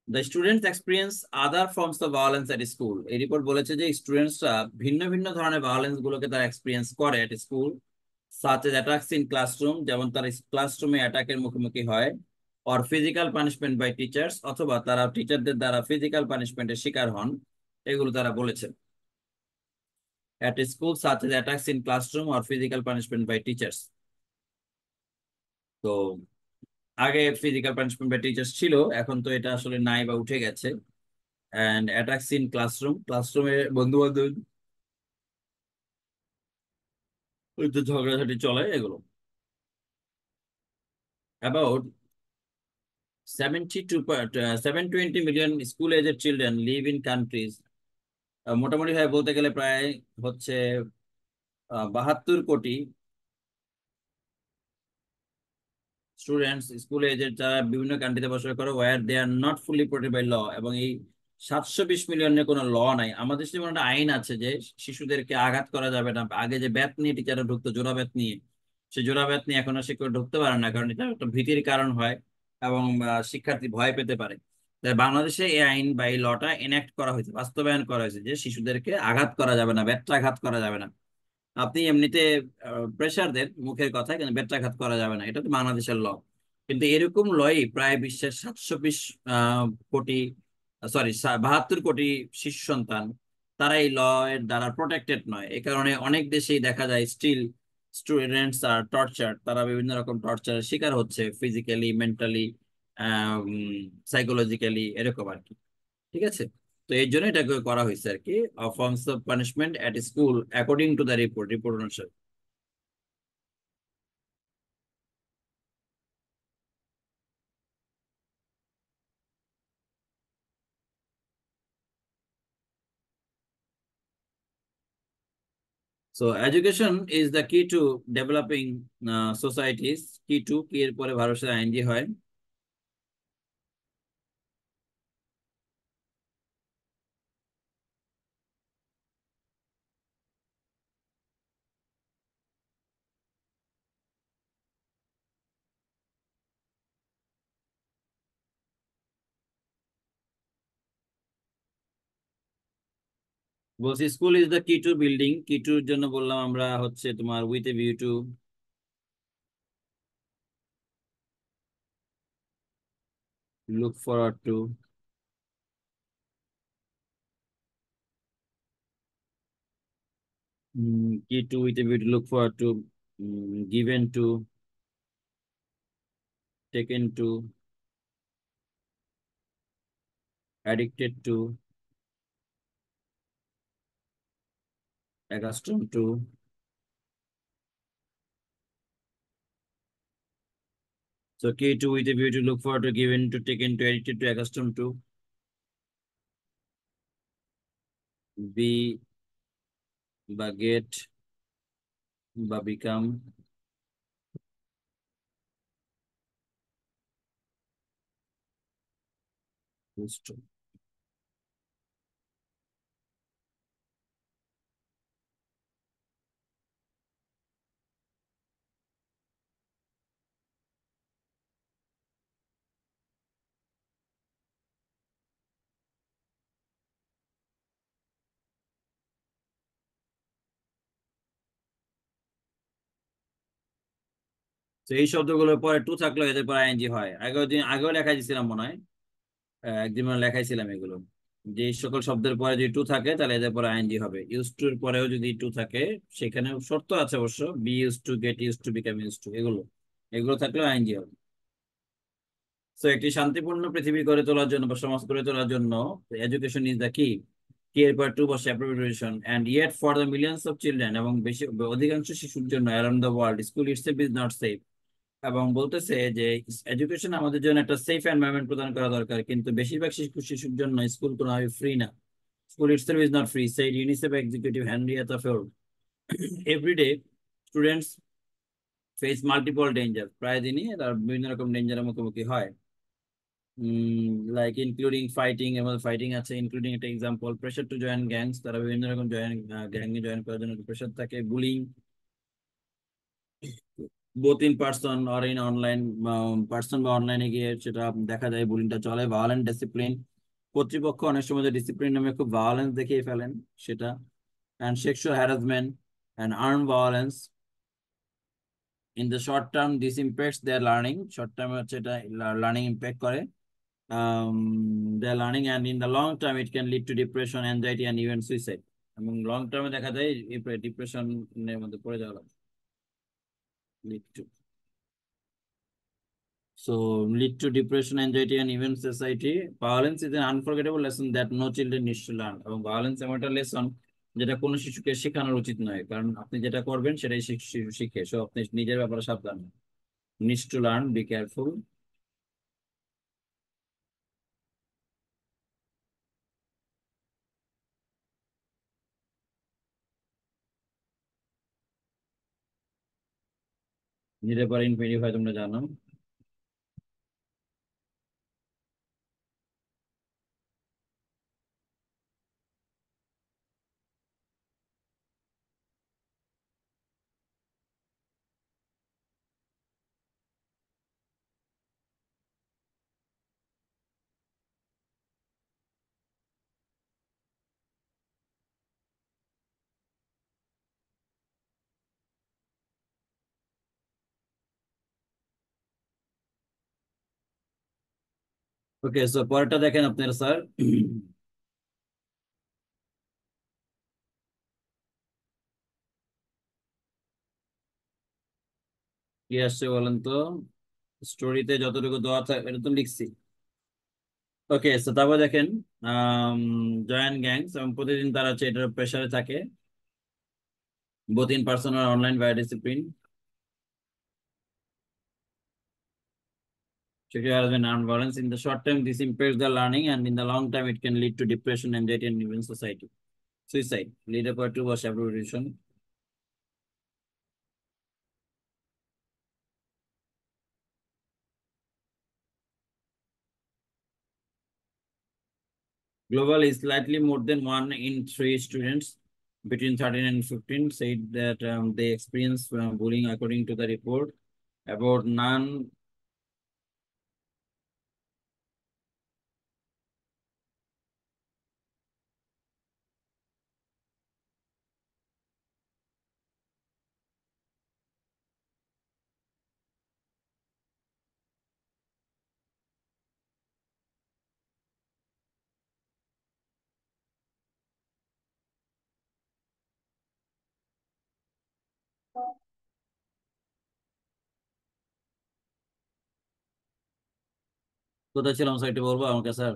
the students experience other forms of violence at school. এই রিপোর্ট বলেছে যে স্টুডেন্টসরা ভিন্ন ভিন্ন ধরনের ভায়োলেন্স গুলোকে তারা এক্সপিরিয়েন্স করে at school, such as attacks in classroom, যেমন তারা ক্লাসরুমে অ্যাটাকের মুখোমুখি হয়, or physical punishment by teachers, অথবা তারা টিচারদের দ্বারা ফিজিক্যাল পানিশমেন্টের শিকার হন। এগুলো তারা বলেছে। at a school such as attacks in classroom or physical punishment by teachers. তো আগে ফিজিক্যাল পানিশমেন্ট বাই টিচার্স ছিল, এখন তো এটা আসলে নাই বা উঠে গেছে। এন্ড অ্যাটাকস ইন ক্লাসরুম, ক্লাসরুমে বন্ধু বান্ধব ঝগড়াঝাটি চলে এগুলো। অ্যাবাউট 720 মিলিয়ন স্কুল এজের চিলড্রেন লিভ ইন কান্ট্রিজ, মোটামুটি ভাবে বলতে গেলে প্রায় হচ্ছে 72 কোটি স্টুডেন্টস স্কুল এজের যারা বিভিন্ন কান্ট্রিতে বসবাস করে, where they are not fully protected by law. এবং এই 720 মিলিয়নের কোনো ল নাই। আমাদের দেশে একটা আইন আছে যে শিশুদেরকে আঘাত করা যাবে না। আগে যে ব্যাট নিয়ে টিচাররা ঢুকতো, জোড়া ব্যাট নিয়ে, সেই জোড়া ব্যাট নিয়ে এখন আর শিক্ষক ঢুকতে পারে না, কারণ এটা একটা ভীতির কারণ হয় এবং শিক্ষার্থী ভয় পেতে পারে। তাই বাংলাদেশে এই আইন বা এই লটা এনাক্ট করা হয়েছে, বাস্তবায়ন করা হয়েছে যে শিশুদেরকে আঘাত করা যাবে না, ব্যাটটা আঘাত করা যাবে না। আপনি এমনিতে প্রেসার দেন মুখের কথায়, কিন্তু বেত্রাঘাত করা যাবে না, এটা তো বাংলাদেশের ল। কিন্তু এরকম লই প্রায় বিশ্বের 720 কোটি, সরি 72 কোটি শিশু সন্তান, তারা এই ল এর দ্বারা প্রোটেক্টেড নয়। এই কারণে অনেক দেশেই দেখা যায় স্টিল স্টুডেন্টস আর টর্চার, তারা বিভিন্ন রকম টর্চারের শিকার হচ্ছে, ফিজিক্যালি, মেন্টালি, সাইকোলজিক্যালি, এরকম আর কি। ঠিক আছে, তো এই জন্য এটাকে করা হয়েছে আর কি, forms of punishment at school according to the report অনুসারে। So education is the key to developing societies. Key to কি এর পরে ভারতের আইনজি হয়। বলছি school is the key to building, key টুর জন্য বললাম আমরা হচ্ছে তোমার with a view to, look forward to, key to with a view to, look forward to, given to, taken to, addicted to, accustom to. So key to with a view to, look forward to, given to, taken to, addicted to, accustomed to, be বা get বা become, used to। তো এই শব্দগুলোর পরে two থাকলে এদের পরে ING হয়। আগেও লেখা দিয়েছিলাম মনে হয়, একদিন মনে হয় লেখাইছিলাম এগুলো, যে এই সকল শব্দের পরে যদি টু থাকে তাহলে এদের পরে আইএনজি হবে। ইউজ টুর পরেও যদি টু থাকে, সেখানে শর্ত আছে অবশ্য, be used to, get used to, become used to, এগুলো এগুলো থাকলেও আইএনজি হবে। তো একটি শান্তিপূর্ণ পৃথিবী গড়ে তোলার জন্য বা সমাজ গড়ে তোলার জন্য এডুকেশন ইজ দ্য কি, কি এর পর টু বসে appropriation, and yet for the millions of children, এবং বেশি অধিকাংশ শিশুর জন্য around the world school itself is not safe. এবং বলতেছে যে এডুকেশন আমাদের জন্য একটা সেফ এনভায়রনমেন্ট প্রদান করা দরকার, কিন্তু বেশিরভাগ শিশুর জন্য স্কুল কোনোভাবে ফ্রি না। School itself is not free, said UNICEF executive Henrietta Ford. Everyday students face multiple danger, প্রায় দিনই তার বিভিন্ন রকম ডেঞ্জারের মুখোমুখি হয়। লাইক ইনক্লুডিং ফাইটিং, এবং ফাইটিং আছে, ইনক্লুডিং একটা example, pressure to join gangs, তারা বিভিন্ন রকম গ্যাংয়ে জয়েন করার জন্য প্রেশার থাকে, bullying both in person or in online, person বা অনলাইনে গিয়ে সেটা দেখা যায় বুলিংটা চলে, ভায়োলেন্ট ডিসিপ্লিন, কর্তৃপক্ষ অনেক সময় ডিসিপ্লিন নামে খুব ভায়োলেন্স দেখিয়ে ফেলেন সেটা, and sexual harassment and arm violence. In the short term this impacts their learning, short টার্মে হচ্ছে এটা লার্নিং ইম্প্যাক্ট করে, their learning, and in the long term it can lead to depression, anxiety, and even suicide. এবং long টার্মে দেখা যায় ডিপ্রেশনের মধ্যে পড়ে যাওয়া লাগে। Lead to So, lead to depression, anxiety, and even society. Violence is an unforgettable lesson that no children needs to learn. এবং violence এমন একটা লেসন যেটা কোনো শিশুকে শেখানো উচিত নয়, কারণ আপনি যেটা করবেন সেটাই শিশু শিখে। সো আপনি নিজের ব্যাপারে সাবধান। Needs to learn, be careful. নিজের ব্যাপারে ইনফিনিটিভ হয় তোমরা জানো। ওকে, সো পরেরটা দেখেন আপনার স্যার। কি আসছে বলেন তো? স্টোরিতে যতটুকু দেওয়া থাকে এটা তো লিখছি। ওকে, সো তারপর দেখেন জয়েন্ট গ্যাংস, এবং প্রতিদিন তারা হচ্ছে এটার প্রেসারে থাকে, both in person or online via discipline. Sexual harassment and violence. In the short term, this impairs the learning, and in the long term, it can lead to depression, anxiety, and even society. Suicide. Leader part two was abbreviation. Global is slightly more than 1 in 3 students between 13 and 15 said that they experience bullying according to the report. About none. কোথায় ছিলাম sir একটু বলবো আমাকে sir?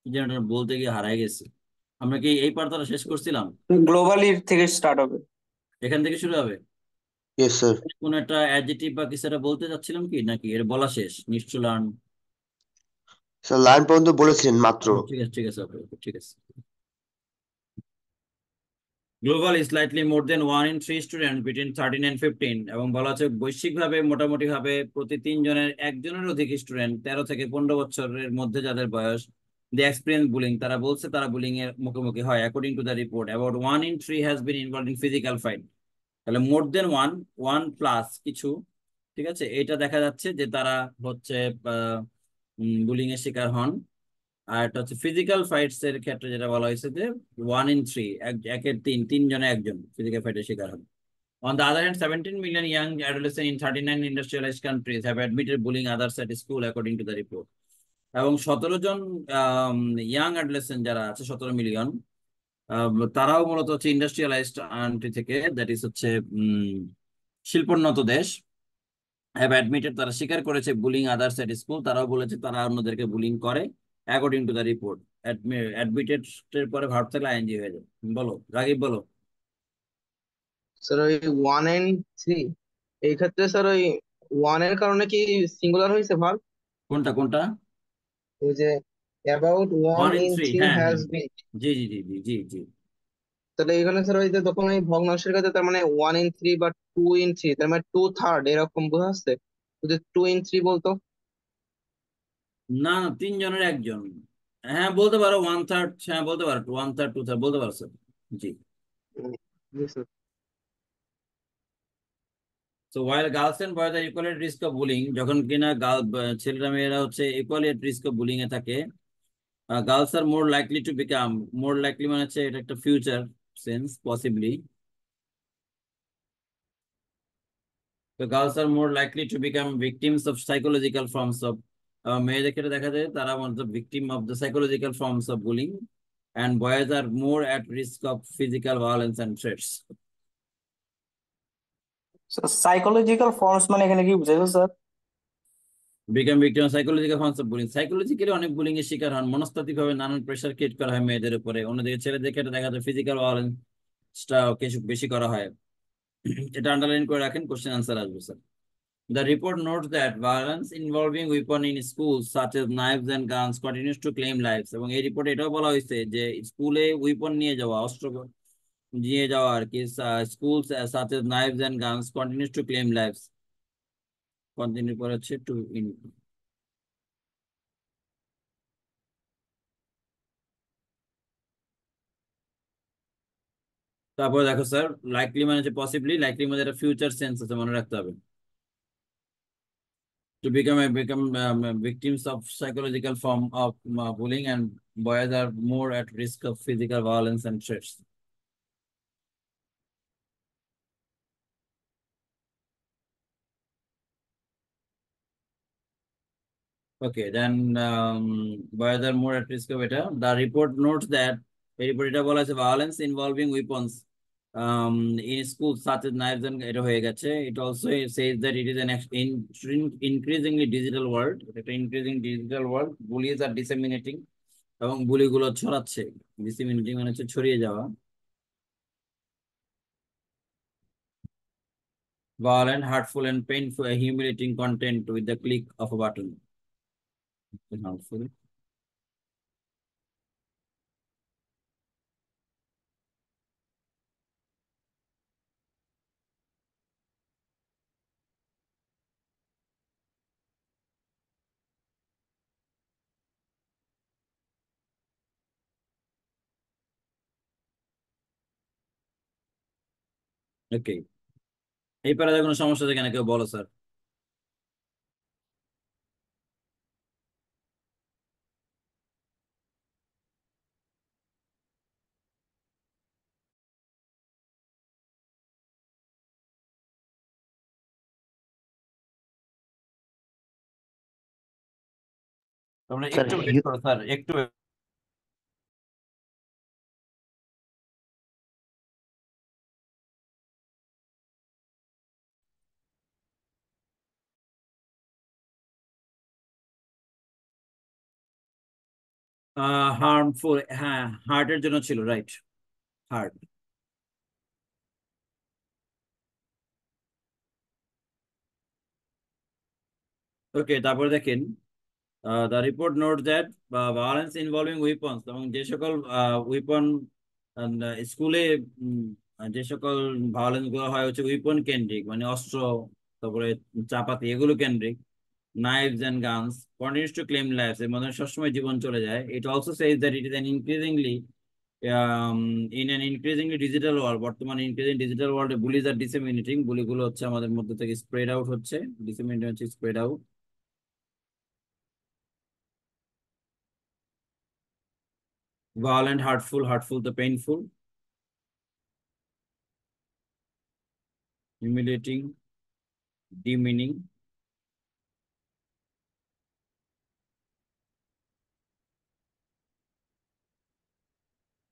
কি যেন একটা বলতে গিয়ে হারাই গেছি। আমরা কি এই পার্টটা শেষ করছিলাম? গ্লোবালি থেকে স্টার্ট হবে। এখান থেকে শুরু হবে? Yes, sir. কোন একটা অ্যাডজেক্টিভ বা কিছু একটা বলতে চাচ্ছিলাম কি, নাকি এর বলা শেষ? নিশ্চয় লার্ন। স্যার লাইন পর্যন্ত বলেছিলেন মাত্র। ঠিক আছে, ঠিক আছে, ওকে, ঠিক আছে। Global is slightly more than 1 in 3 student between 13 and 15, এবং বলা হচ্ছে বৈশ্বিকভাবে মোটামুটি ভাবে প্রতি 3 জনের একজনের অধিক স্টুডেন্ট 13 থেকে 15 বছরের মধ্যে যাদের বয়স দি এক্সপিরিয়েন্স বুলিং, তারা বলছে তারা বুলিং এর মুখোমুখি হয়। According to the report about 1 in 3 has been involve in physical fight. তাহলে মোর দেন ওয়ান, ওয়ান প্লাস কিছু, ঠিক আছে, এটা দেখা যাচ্ছে যে তারা হচ্ছে বুলিং এর শিকার হন। আর এটা হচ্ছে ফিজিক্যাল ফাইটস এর ক্ষেত্রে যেটা বলা হয়েছে যে 1 in 3, একের 3 জনে একজন ফিজিক্যাল ফাইটের শিকার হন। On the other hand, 17 million young adolescents in 39 industrialized countries have admitted bullying others at school, according to the report. এবং 17 জন ইয়াং অ্যাডোলেসেন্ট যারা আছে, 17 মিলিয়ন, তারাও মূলত হচ্ছে ইন্ডাস্ট্রিয়ালাইজড কান্ট্রি থেকে, দ্যাট ইজ হচ্ছে শিল্পোন্নত দেশ, হ্যাভ অ্যাডমিটেড, তারা স্বীকার করেছে বুলিং আদার্স এট স্কুল, তারাও বলেছে তারা অন্যদেরকে বুলিং করে, according to the report. Admitted এর পরে ভার্ব থাকলে আইএনজি হয়ে যায়। বলো রাগিব, বলো। স্যার ওই 1 and 3 এই ক্ষেত্রে স্যার ওই 1 এর কারণে কি সিঙ্গুলার হয়েছে ভার্ব? কোনটা কোনটা? ওই যে about one 1 in 3, in three হ্যাঁ হ্যাঁ, হ্যাজ বিন, জি জি জি জি জি জি। তাহলে এখানে স্যার ওই যে তখন ওই ভগ্নাংশের কাছে তার মানে 1 in 3 বা 2 in 3, তার মানে 2/3 এরকম বোঝা যাচ্ছে। যদি 2 in 3 বলতো। না, 3 জনের একজন। হ্যাঁ বলতে পারো 1/3, হ্যাঁ বলতে পারো 1/3 2/3 বলতে পারো স্যার। জি। জি sir. So while girls and boys are equally at risk of bullying, যখন কিনা ছেলেরা মেয়েরা হচ্ছে equally at risk of bullying এ থাকে, girls are more likely to become, more likely মানে হচ্ছে এটা একটা ফিউচার সেন্স, পসিবলি। তো girls are more likely to become victims of psychological forms of, মেয়েদের ক্ষেত্রে দেখা যায় তারা মূলত victim of the psychological forms of bullying, and boys are more at risk of physical violence and threats. Psychological forms মানে এখানে কি বুঝাইছো sir? Become victim of psychological forms of bullying. Psychologically অনেক বুলিং এর শিকার হন, মনস্তাত্ত্বিক ভাবে নানান প্রেশার ক্রিয়েট করা হয় মেয়েদের উপরে। অন্যদিকে ছেলেদের ক্ষেত্রে দেখা যায় ফিজিক্যাল ভায়োলেন্সটা কিছু বেশি করা হয়। এটা আন্ডারলাইন করে রাখেন, কোশ্চেন আনসার আসবে sir. The report notes that violence involving weapon in schools such as knives and guns continues to claim lives. এবং এই রিপোর্টে এটাও বলা হয়েছে যে স্কুলে উইপন নিয়ে যাওয়া, অস্ত্র নিয়ে যাওয়া আর কি, schools such as knives and guns continues to claim lives. Continue করে হচ্ছে টু ইন। তারপর দেখো স্যার, লাইকলি মানে হচ্ছে পসিবলি, লাইকলি মানে একটা ফিউচার সেন্স আছে, মনে রাখতে হবে। To become victims of psychological form of bullying, and boys are more at risk of physical violence and threats. Okay, then boys are more at risk of it. The report notes that এই report এটা বলা আছে violence involving weapons in schools such as knives and এটা হয়ে গেছে। It also says that it is an increasingly digital world. একটা increasing digital world. Bullies are disseminating এবং বুলিগুলো ছড়াচ্ছে। Disseminating মানে হচ্ছে ছড়িয়ে যাওয়া। Violent, hurtful and painful, humiliating content with the click of a button. Harmful. Okay. এই প্যারাতে কোনো সমস্যা আছে কিনা কেউ বলো স্যার। তোমরা স্যার একটু ওয়েট করো স্যার, একটু হার্মফুল, হ্যাঁ হার্টের জন্য ছিল, রাইট, হার্ট। ওকে, তারপরে দেখেন the report notes that violence involving weapons, এবং যে সকল উইপন স্কুলে যে সকল ভায়োলেন্স গুলো হয় হচ্ছে উইপন কেন্দ্রিক, মানে অস্ত্র, তারপরে চাপাতি, এগুলো কেন্দ্রিক। Knives and guns continues to claim lives, এর মধ্যে সবসময় জীবন চলে যায়। It also says that it is an increasingly in an increasingly digital world, বর্তমানে increasing digital world bullies are disseminating, বুলিগুলো হচ্ছে আমাদের মধ্যে থেকে স্প্রেড আউট হচ্ছে, disseminate হচ্ছে, spread out. Violent, hurtful, hurtful the painful, humiliating, demeaning,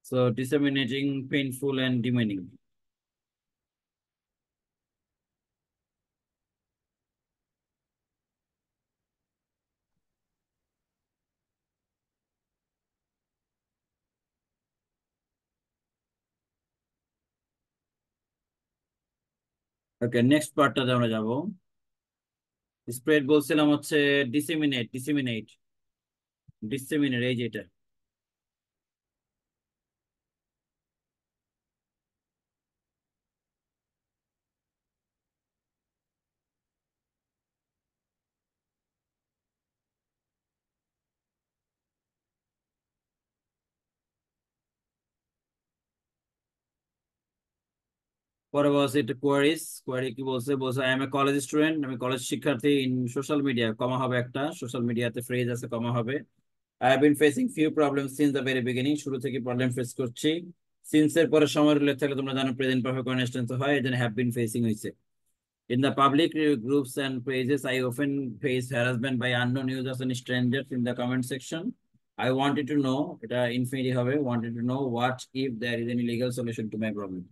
so disseminating, painful and demeaning. Okay, next পার্টটাতে আমরা যাব। স্প্রেড বলছিলাম হচ্ছে ডিসেমিনেট, ডিসেমিনেট, ডিসেমিনেট, এই যে এটা। পরে বলছে এটা কোয়ারিজ, কোয়ারি কি বলছে, বলছে I M A college student, আমি কলেজ শিক্ষার্থী, ইন সোশ্যাল মিডিয়া, কমা হবে একটা, সোশ্যাল মিডিয়াতে ফ্রেজ আছে, কমা হবে। I have been facing few problems since the very beginning, শুরু থেকে প্রবলেম ফেস করছি। সিন্স এর পরে সময় উল্লেখ থাকলে তোমরা জানো প্রেজেন্ট পারফেক্ট কন্টিনিউয়াস টেন্স হয়, এজন্য হ্যাভ বিন ফেসিং হইছে। In the public groups and pages, I often face harassment by unknown users and strangers in the comment section. I wanted to know, এটা ইনফিনিটি হবে, wanted to know what if there is any legal solution to my problem.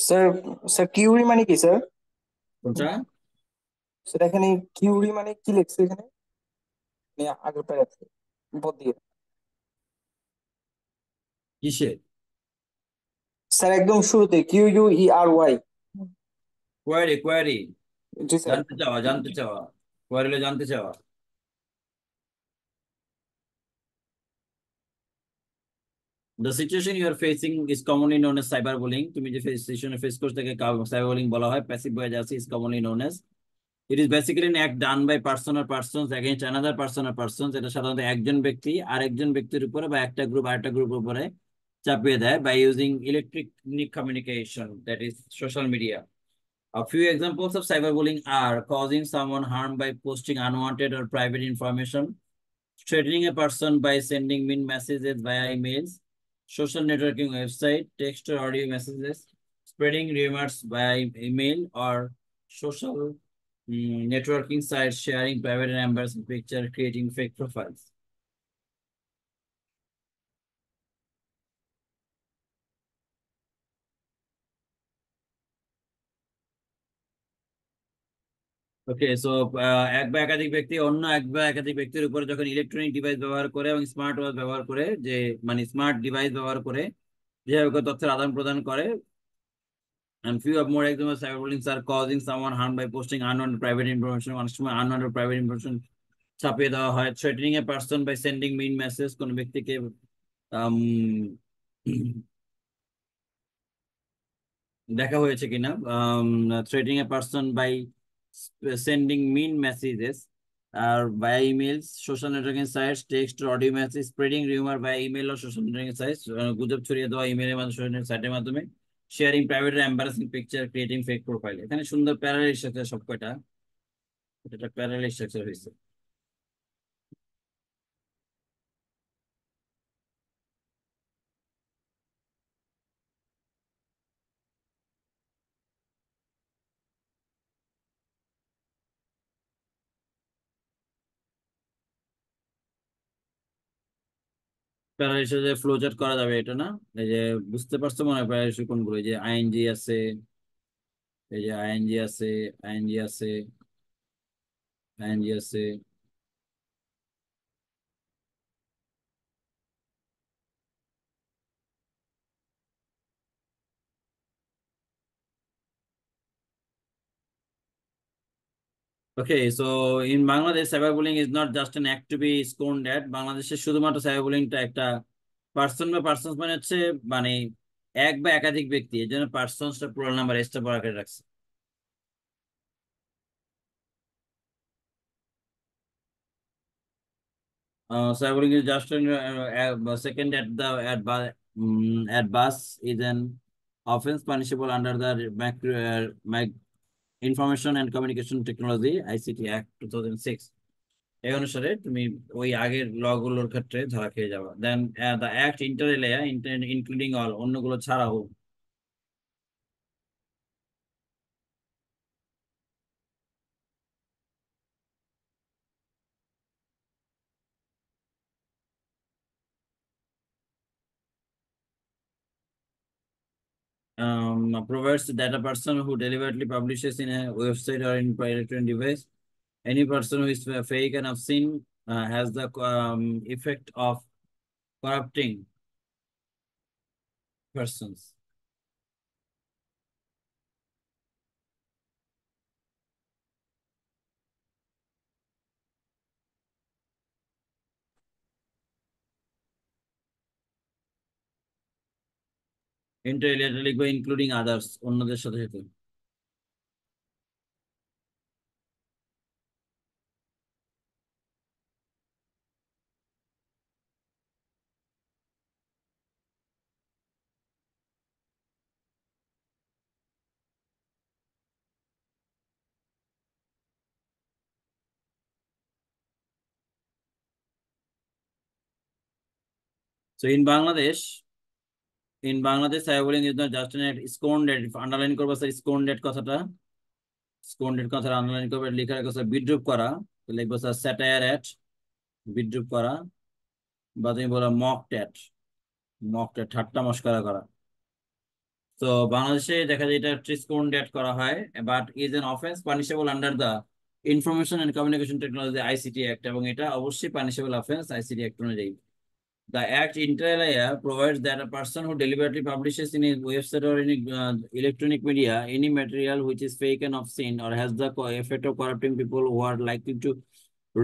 Sir, sir query মানে কি sir? কোনটা? Sir এখানে curiae মানে কি লিখছে এখানে? আগের প্যারাতে বদ দিয়ে। কিসের? স্যার একদম শুরুতে QUERY। কোয়ারি, কোয়ারি, জি স্যার। জানতে চাওয়া, জানতে চাওয়া, কোয়ারি হলো জানতে চাওয়া। The situation you are facing is commonly known as cyberbullying. তুমি যে সিচুয়েশন ফেস করতে থেকে সাইবারবুলিং বলা হয়, প্যাসিভ ভয়েস আছে, is commonly known as. It is basically an act done by person or persons against another person or persons. এটা সাধারণত একজন ব্যক্তি আরেকজন ব্যক্তির উপরে বা একটা গ্রুপ আরেকটা গ্রুপের উপরে চাপিয়ে দেয় by using electronic communication, that is social media. A few examples of cyberbullying are causing someone harm by posting unwanted or private information, threatening a person by sending mean messages via emails, social networking website, text or audio messages, spreading rumors via email or social networking sites, sharing private and embarrassing pictures, creating fake profiles. Okay, so এক বা একাধিক ব্যক্তি অন্য এক বা একাধিক ব্যক্তির উপরে যখন ইলেকট্রনিক ডিভাইস ব্যবহার করে এবং স্মার্ট ওয়াচ ব্যবহার করে, যে মানে স্মার্ট ডিভাইস ব্যবহার করে যেভাবে তথ্যের আদান প্রদান করে, and few of more examples of cyberbullying are causing someone harm by posting unwanted private information, অনেক সময় unwanted private information ছাপিয়ে দেওয়া হয়, threatening a person by sending mean message, কোন ব্যক্তিকে আম, দেখা হয়েছে কিনা, threatening a person by sending mean messages R via emails, social networking sites, text or audio message, spreading rumor via email or social networking sites, গুজব ছড়িয়ে দেওয়া ইমেলের মাধ্যমে, social networking সাইটের মাধ্যমে, sharing private embarrassing picture, creating fake profile. এখানে সুন্দর parallel structure সব কয়টা, এটা প্যারালাল স্ট্রাকচার হয়েছে। প্যারালাল স্ট্রাকচার ফ্লো চার্ট করা যাবে এটা না? এই যে বুঝতে পারছো মনে হয় প্যারালাল কোনগুলো, এই যে আইএনজি আছে, এই যে আইএনজি আছে, আইএনজি আছে, আইএনজি আছে। Okay, so in Bangladesh, cyberbullying is not just an act to be scorned at. বাংলাদেশে শুধুমাত্র সাইবারবুলিংটা একটা পার্সন বা পার্সনস মানে হচ্ছে মানে এক বা একাধিক ব্যক্তি, এর জন্য পার্সনসটা প্লুরাল নাম্বার এসটা বড় আকারে রাখছে। Cyberbullying is just second at bus is an offense punishable under the Information and Communication Technology ICT Act 2006. এই অনুসারে তুমি ওই আগের ল গুলোর ক্ষেত্রে ধরা খেয়ে যাবে। Then the act inter alia including all, অন্যগুলো ছাড়াও। Provides that a person who deliberately publishes in a website or in electronic device, any person who is fake and obscene has the effect of corrupting persons. Inter alia লিখবে including others, অন্যদের সাথে সাথে। So in Bangladesh cyberbullying is not just an act, scorned at, underline করবা sir scorned at কথাটা, scorned at কথাটা underline করবে, লেখার কথা বিদ্রূপ করা, তো লিখবো স্যার satire at, বিদ্রূপ করা, বা তুমি বলো mocked at ঠাট্টা মশকরা করা। তো বাংলাদেশে দেখা যায় এটা scorned at করা হয়, but is an offence punishable under the information and communication technology ICT act, এবং এটা অবশ্যই পানিশেবল অফেন্স আইসিটি অ্যাক্ট অনুযায়ী। The Act inter alia provides that a person who deliberately publishes in his website or any electronic media any material which is fake and obscene or has the effect of corrupting people who are likely to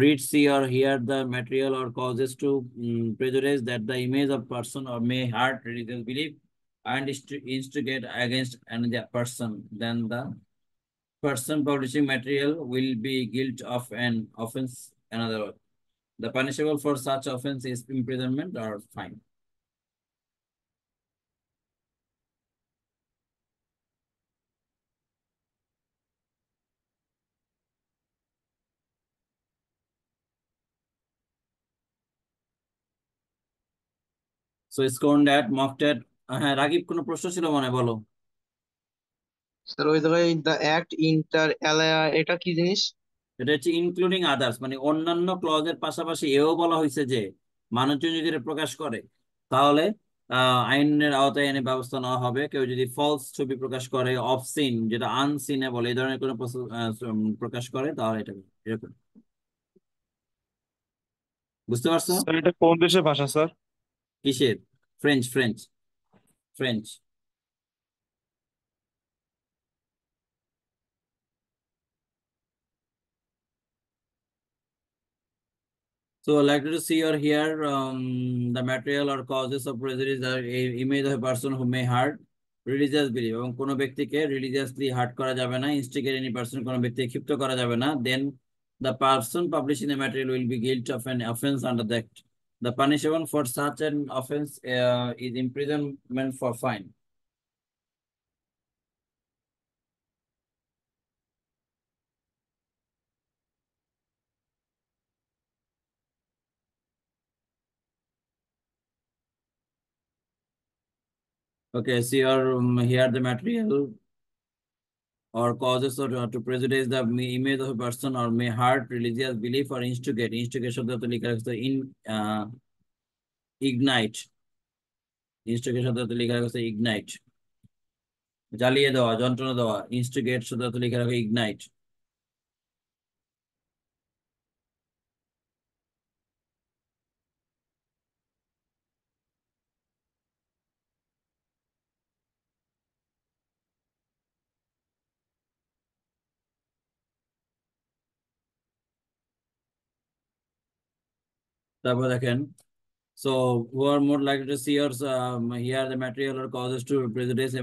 read, see, or hear the material or causes to prejudice that the image of person or may hurt religious belief and instigate against another person, then the person publishing material will be guilty of an offense. Another word. The punishable for such offense is imprisonment or fine. So scorned at, mocked at, হ্যাঁ রাগিব কোনো প্রশ্ন ছিল মনে হয়, বলো। Sir ওই জায়গায় the act inter অ্যালায়া এটা কি জিনিস? এটা হচ্ছে ইনক্লুডিং আদার্স, মানে অন্যান্য ক্লজের পাশাপাশি এও বলা হয়েছে যে মানুষজন যদি এটা প্রকাশ করে তাহলে আইনের আওতায় এনে ব্যবস্থা নেওয়া হবে। কেউ যদি ফলস ছবি প্রকাশ করে, অফসিন যেটা আনসিনে বলে, এই ধরনের কোনো প্রকাশ করে তাহলে এটা এরকম। বুঝতে পারছো? স্যার এটা কোন দেশের ভাষা স্যার? কিসের? French French French. So likely to see or hear the material or causes of prejudice or image of a person who may hurt religious belief, এবং কোনো ব্যক্তিকে রিলিজিয়াসলি হার্ট করা যাবে না, ইনস্টিগেট এনি পারসন কোনো ব্যক্তিকে ক্ষিপ্ত করা যাবে না, দেন the person publishing the material will be guilty of an offense under the act. The punishment for such an offense is imprisonment for fine. Okay, see or hear the material or causes or to prejudice the image of a person or may hurt religious belief or instigate শব্দ তো লেখা আছে ignite, instigate শব্দ তো লেখা আছে ignite, জ্বালিয়ে দেওয়া, যন্ত্রণা দেওয়া, instigate শব্দ তো লেখা আছে ignite। তারপর দেখেন, so who are more likely to see or hear the material or causes to prejudice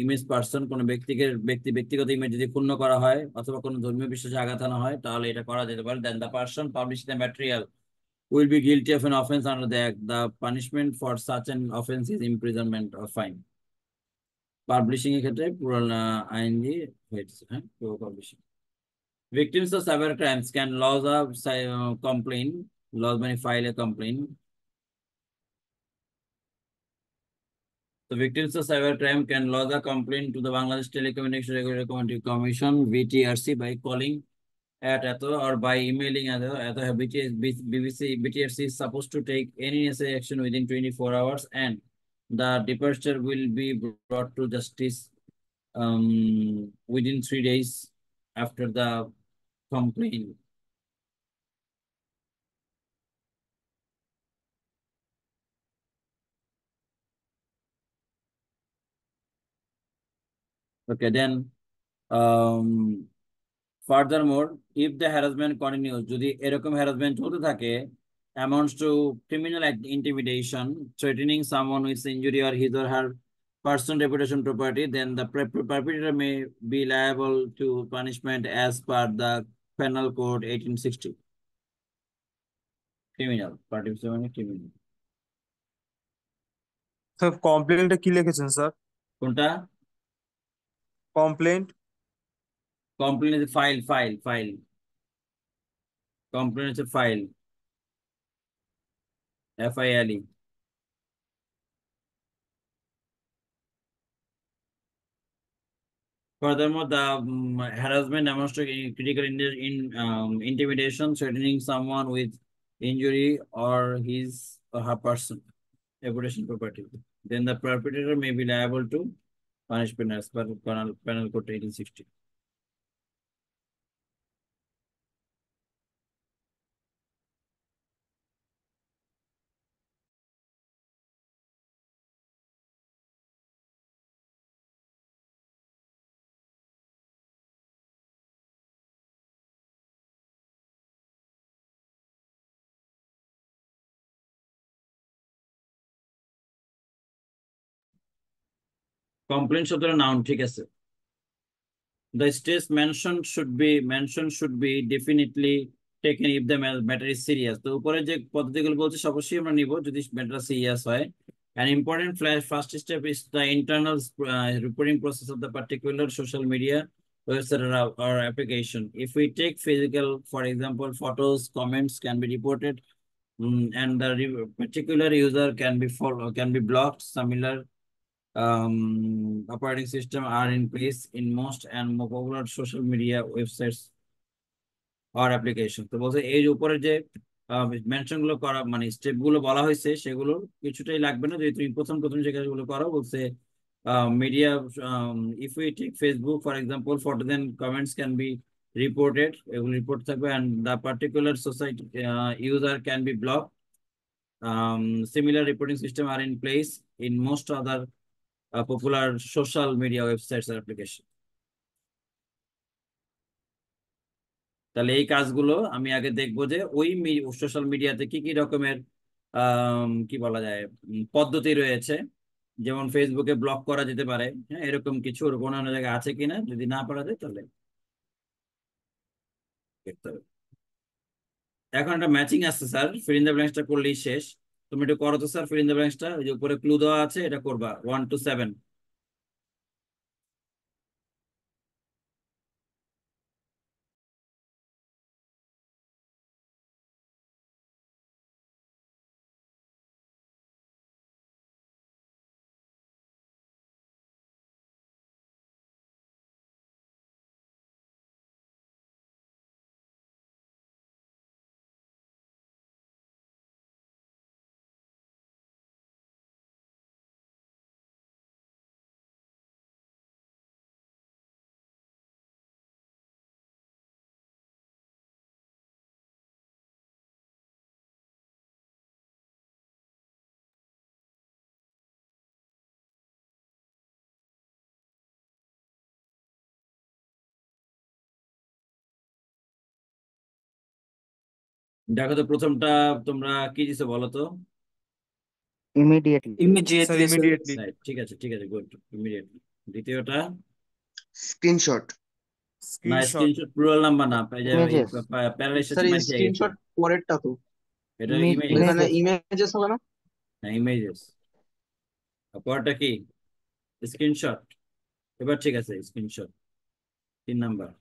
image person, কোন ব্যক্তিগত ইমেজ যদি ক্ষুণ্ণ করা হয় অথবা কোনো ধর্মীয় বিশ্বাসে আঘাত আনা হয় তাহলে এটা করা যেতে পারে। then the person publish the material will be guilty of an offense under the act. The punishment for such an offense is imprisonment or fine. Publishing এর ক্ষেত্রে পুরো আইনজি হয়েছে, হ্যাঁ পুরো publishing. Victims of cyber crimes can lodge a complaint, lodge মানে file a complaint. The victims of cybercrime can lodge a complaint to the Bangladesh Telecommunication Regulatory Commission (BTRC) by calling at eto or by emailing eto. BTRC is supposed to take any necessary action within 24 hours, and the departure will be brought to justice within 3 days after the complaint. Okay, then furthermore, if the harassment continues, যদি এরকম harassment চলতে থাকে, amounts to criminal act intimidation, threatening someone with injury or his or her person, reputation, property, then the perpetrator may be liable to punishment as per the Penal Code 1860. Criminal, participant criminal. Sir কমপ্লেনটা কি লিখেছেন sir? কোনটা? Complaint Complaint is file. Complaint is file. FILE. Furthermore, the harassment demonstrates critical intimidation, threatening someone with injury or his or her person, reputation, property. Then the perpetrator may be liable to punishment as per Penal Code 1860. Complaint শব্দটা noun, ঠিক আছে। The steps mentioned should be definitely taken if the matter is serious. তো উপরে যে পদ্ধতিগুলো বলছে অবশ্যই আমরা নিব যদি ম্যাটার সিরিয়াস হয়। An important first step is the internal reporting process of the particular social media website or application. If we take physical, for example, photos, comments can be reported, and the particular user can be blocked. Similar operating system are in place in most and more popular social media websites or application. তো বলছে এই যে উপরে যে mention গুলো করা মানে step গুলো বলা হয়েছে সেগুলো কিছুটাই লাগবে না যদি তুমি প্রথম প্রথম যে কাজগুলো করো। বলছে media, if we take Facebook for example, photo then comments can be reported, এগুলো রিপোর্ট থাকবে, and the particular society user can be blocked. Similar reporting system are in place in most other popular social media websites or application. তাহলে এই কাজগুলো আমি আগে দেখবো যে ওই সোশ্যাল মিডিয়াতে কি কি রকমের কি বলা যায় পদ্ধতি রয়েছে। যেমন ফেসবুকে ব্লক করা যেতে পারে, হ্যাঁ, এরকম কিছু অন্য জায়গায় আছে কিনা, যদি না পারা যায় তাহলে দেখতে হবে। এখন একটা ম্যাচিং আসছে স্যার, ফিল ইন দ্য ব্ল্যাঙ্কসটা করলেই শেষ। তুমি একটু করো তো স্যার, ফিল ইন দ্য ব্ল্যাঙ্কসটা ওই যে উপরে ক্লু দেওয়া আছে এটা করবা 1 to 7। দেখো তো প্রথমটা তোমরা কি দিছো বলো তো। immediately, sir immediately sir. Immediately. Right, ঠিক আছে ঠিক আছে, গুড, ইমিডিয়েটলি। দ্বিতীয়টা স্ক্রিনশট। না, স্ক্রিনশট। স্ক্রিনশট প্লুরাল নাম্বার না, images, প্যারালাল স্যার স্টেটমেন্ট খেয়ে গেছে। স্ক্রিনশট পরেরটা তো, এটা ইমেজ, এখানে images, ইমেজেস হবে না? হ্যাঁ ইমেজেস। পরটা কি? স্ক্রিনশট। এবার ঠিক আছে, স্ক্রিনশট 3 নাম্বার।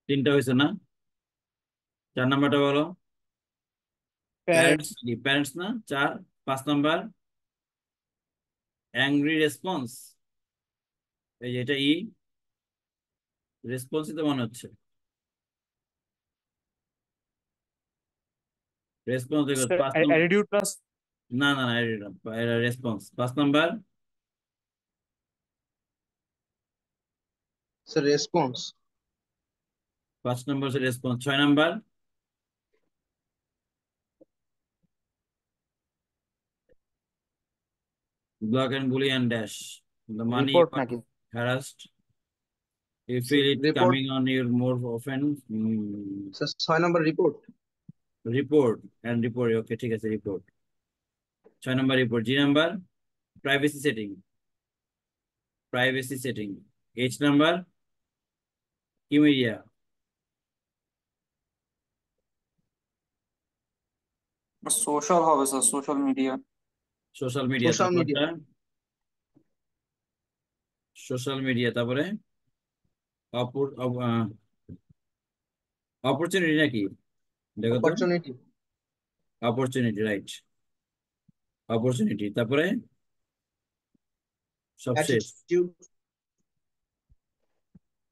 তিনটা হয়েছে না? 4 নাম্বারটা বলো। Parents, parents. প্যারেন্টস না 4। 5 নাম্বার অ্যাংরি রেসপন্স, এই যে এটা রেসপন্সই তো মনে হচ্ছে। রেসপন্স দেখো স্যার 5 নম্বর। Attitude plus. না না না, response 5 number. Sir response. 5 number response. 6 number block and bully and dash. The money you report are নাকি? harassed, you sir feel it report. coming on you more often. Sir 6 number report. Report and report. Okay, ঠিক আছে, report। 6 number report। G number privacy setting, privacy setting। H number কি media, social হবে sir, social media. social media। Social media. তারপরটা social media, তারপরে opportunity নাকি? দেখো তো, opportunity, opportunity, right, opportunity. তারপরে সব শেষ। Attitude,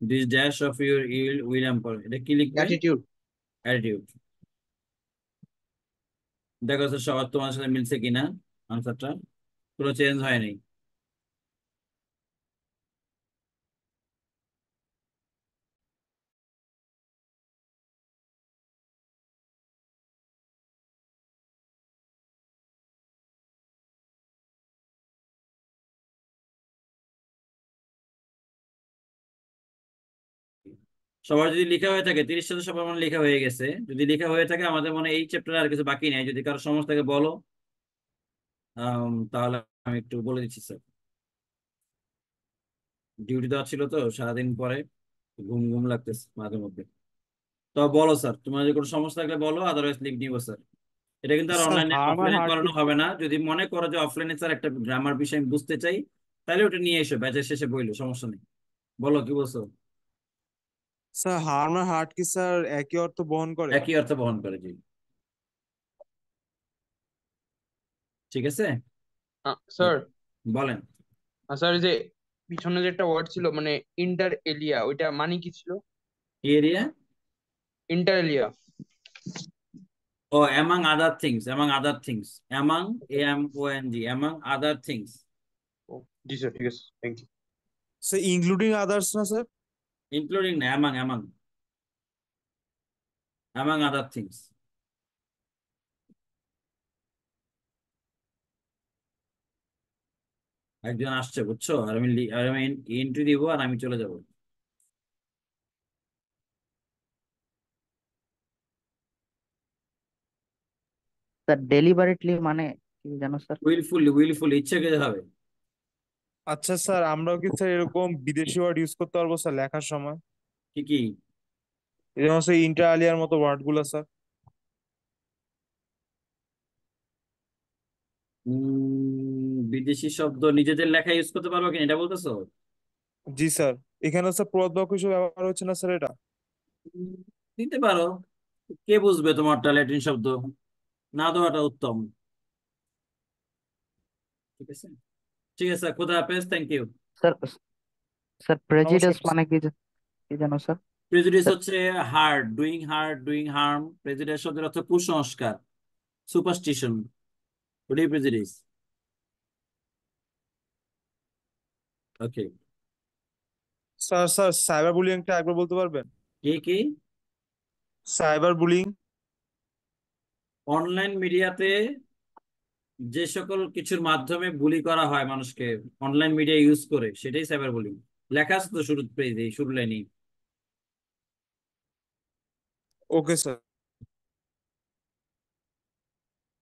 this dash of your ill will impair, এটা কি লিখবে? অ্যাটিটিউড। অ্যাটিটিউড। দেখো স্যার সবার তোমার সাথে মিলছে কিনা আনসারটা, কোনো চেঞ্জ হয়নি। সবার যদি লেখা হয়ে থাকে 30 সাথে সবার মনে লেখা হয়ে গেছে, যদি লেখা হয়ে থাকে আমাদের মনে হয় এই চ্যাপ্টারে আর কিছু বাকি নেই। যদি কারো সমস্যা থাকে বলো, তাহলে আমি একটু বলে দিচ্ছি স্যার। ডিউটি দেওয়া ছিল তো সারাদিন পরে, ঘুম ঘুম লাগতেছে মাঝে মধ্যে। তো বলো স্যার, তোমার যদি কোনো সমস্যা থাকলে বলো, আদারওয়াইজ লিখ নিবো স্যার। এটা কিন্তু আর স্যার অনলাইনে হার্ম আর অফলাইনে হার্ট কি? করানো হবে না। যদি মনে করো যে অফলাইনে স্যার একটা গ্রামার বিষয় আমি বুঝতে চাই, তাহলে ওটা নিয়ে এসো, ব্যাচের শেষে বইলো, সমস্যা নেই। বলো কি বলছো? স্যার হার্ম আর হার্ট কি স্যার একই অর্থ বহন করে? একই অর্থ বহন করে, জি। ঠিক আছে, স্যার, বলেন। স্যার যে পিছনে যে একটা ওয়ার্ড ছিল মানে ইন্টার এলিয়া, ওইটা মানে কি ছিল? কি এরিয়া? Inter alia. ও, among other things, among other things, among, AMONG, among other things. ও জি স্যার, ঠিক আছে, thank you. Sir including others না স্যার? ইনক্লুডিং না, among, among, among other things. একজন আসছে বুঝছো, আর আমি এন্ট্রি দিব আর আমি চলে যাব। স্যার ডেলিবারেটলি মানে কি জানো স্যার? উইলফুলি, উইলফুলি, ইচ্ছে করে হবে। আচ্ছা স্যার, আমরাও কি স্যার এরকম বিদেশি ওয়ার্ড ইউজ করতে পারবো স্যার লেখার সময়? কি কি? যেমন স্যার ইন্টার আলিয়ার মতো ওয়ার্ড গুলো স্যার। বিদেশি শব্দ নিজেদের লেখা ইউজ করতে পারবো কিনা এটা বলতেছো? জি স্যার। এখানে স্যার প্রবাদ বাক্য হিসেবে ব্যবহার হচ্ছে না স্যার এটা? উম, দিতে পারো। কে বুঝবে তোমারটা ল্যাটিন শব্দ? না দেওয়াটা উত্তম। ঠিক আছে, ঠিক আছে, খুদা হাফেজ, থ্যাংক ইউ। স্যার, স্যার প্রেজিডেস নমস্কার মানে কি কি জানো স্যার? প্রেজুডিস স্যার হচ্ছে হার্ড, ডুইং হার্ম। প্রেজুডিস শব্দের অর্থ কুসংস্কার, সুপারস্টিশন। ওটাই প্রেজুডিস। ওকে। স্যার, স্যার সাইবার বুলিংটা একবার বলতে পারবেন? কি কি? Cyber bullying. অনলাইন মিডিয়াতে যে সকল কিছুর মাধ্যমে বুলি করা হয় মানুষকে, অনলাইন মিডিয়া ইউজ করে, সেটাই সাইবার বুলিং। লেখা আছে তো শুরু পেজে, শুরু লাইনে। Okay sir.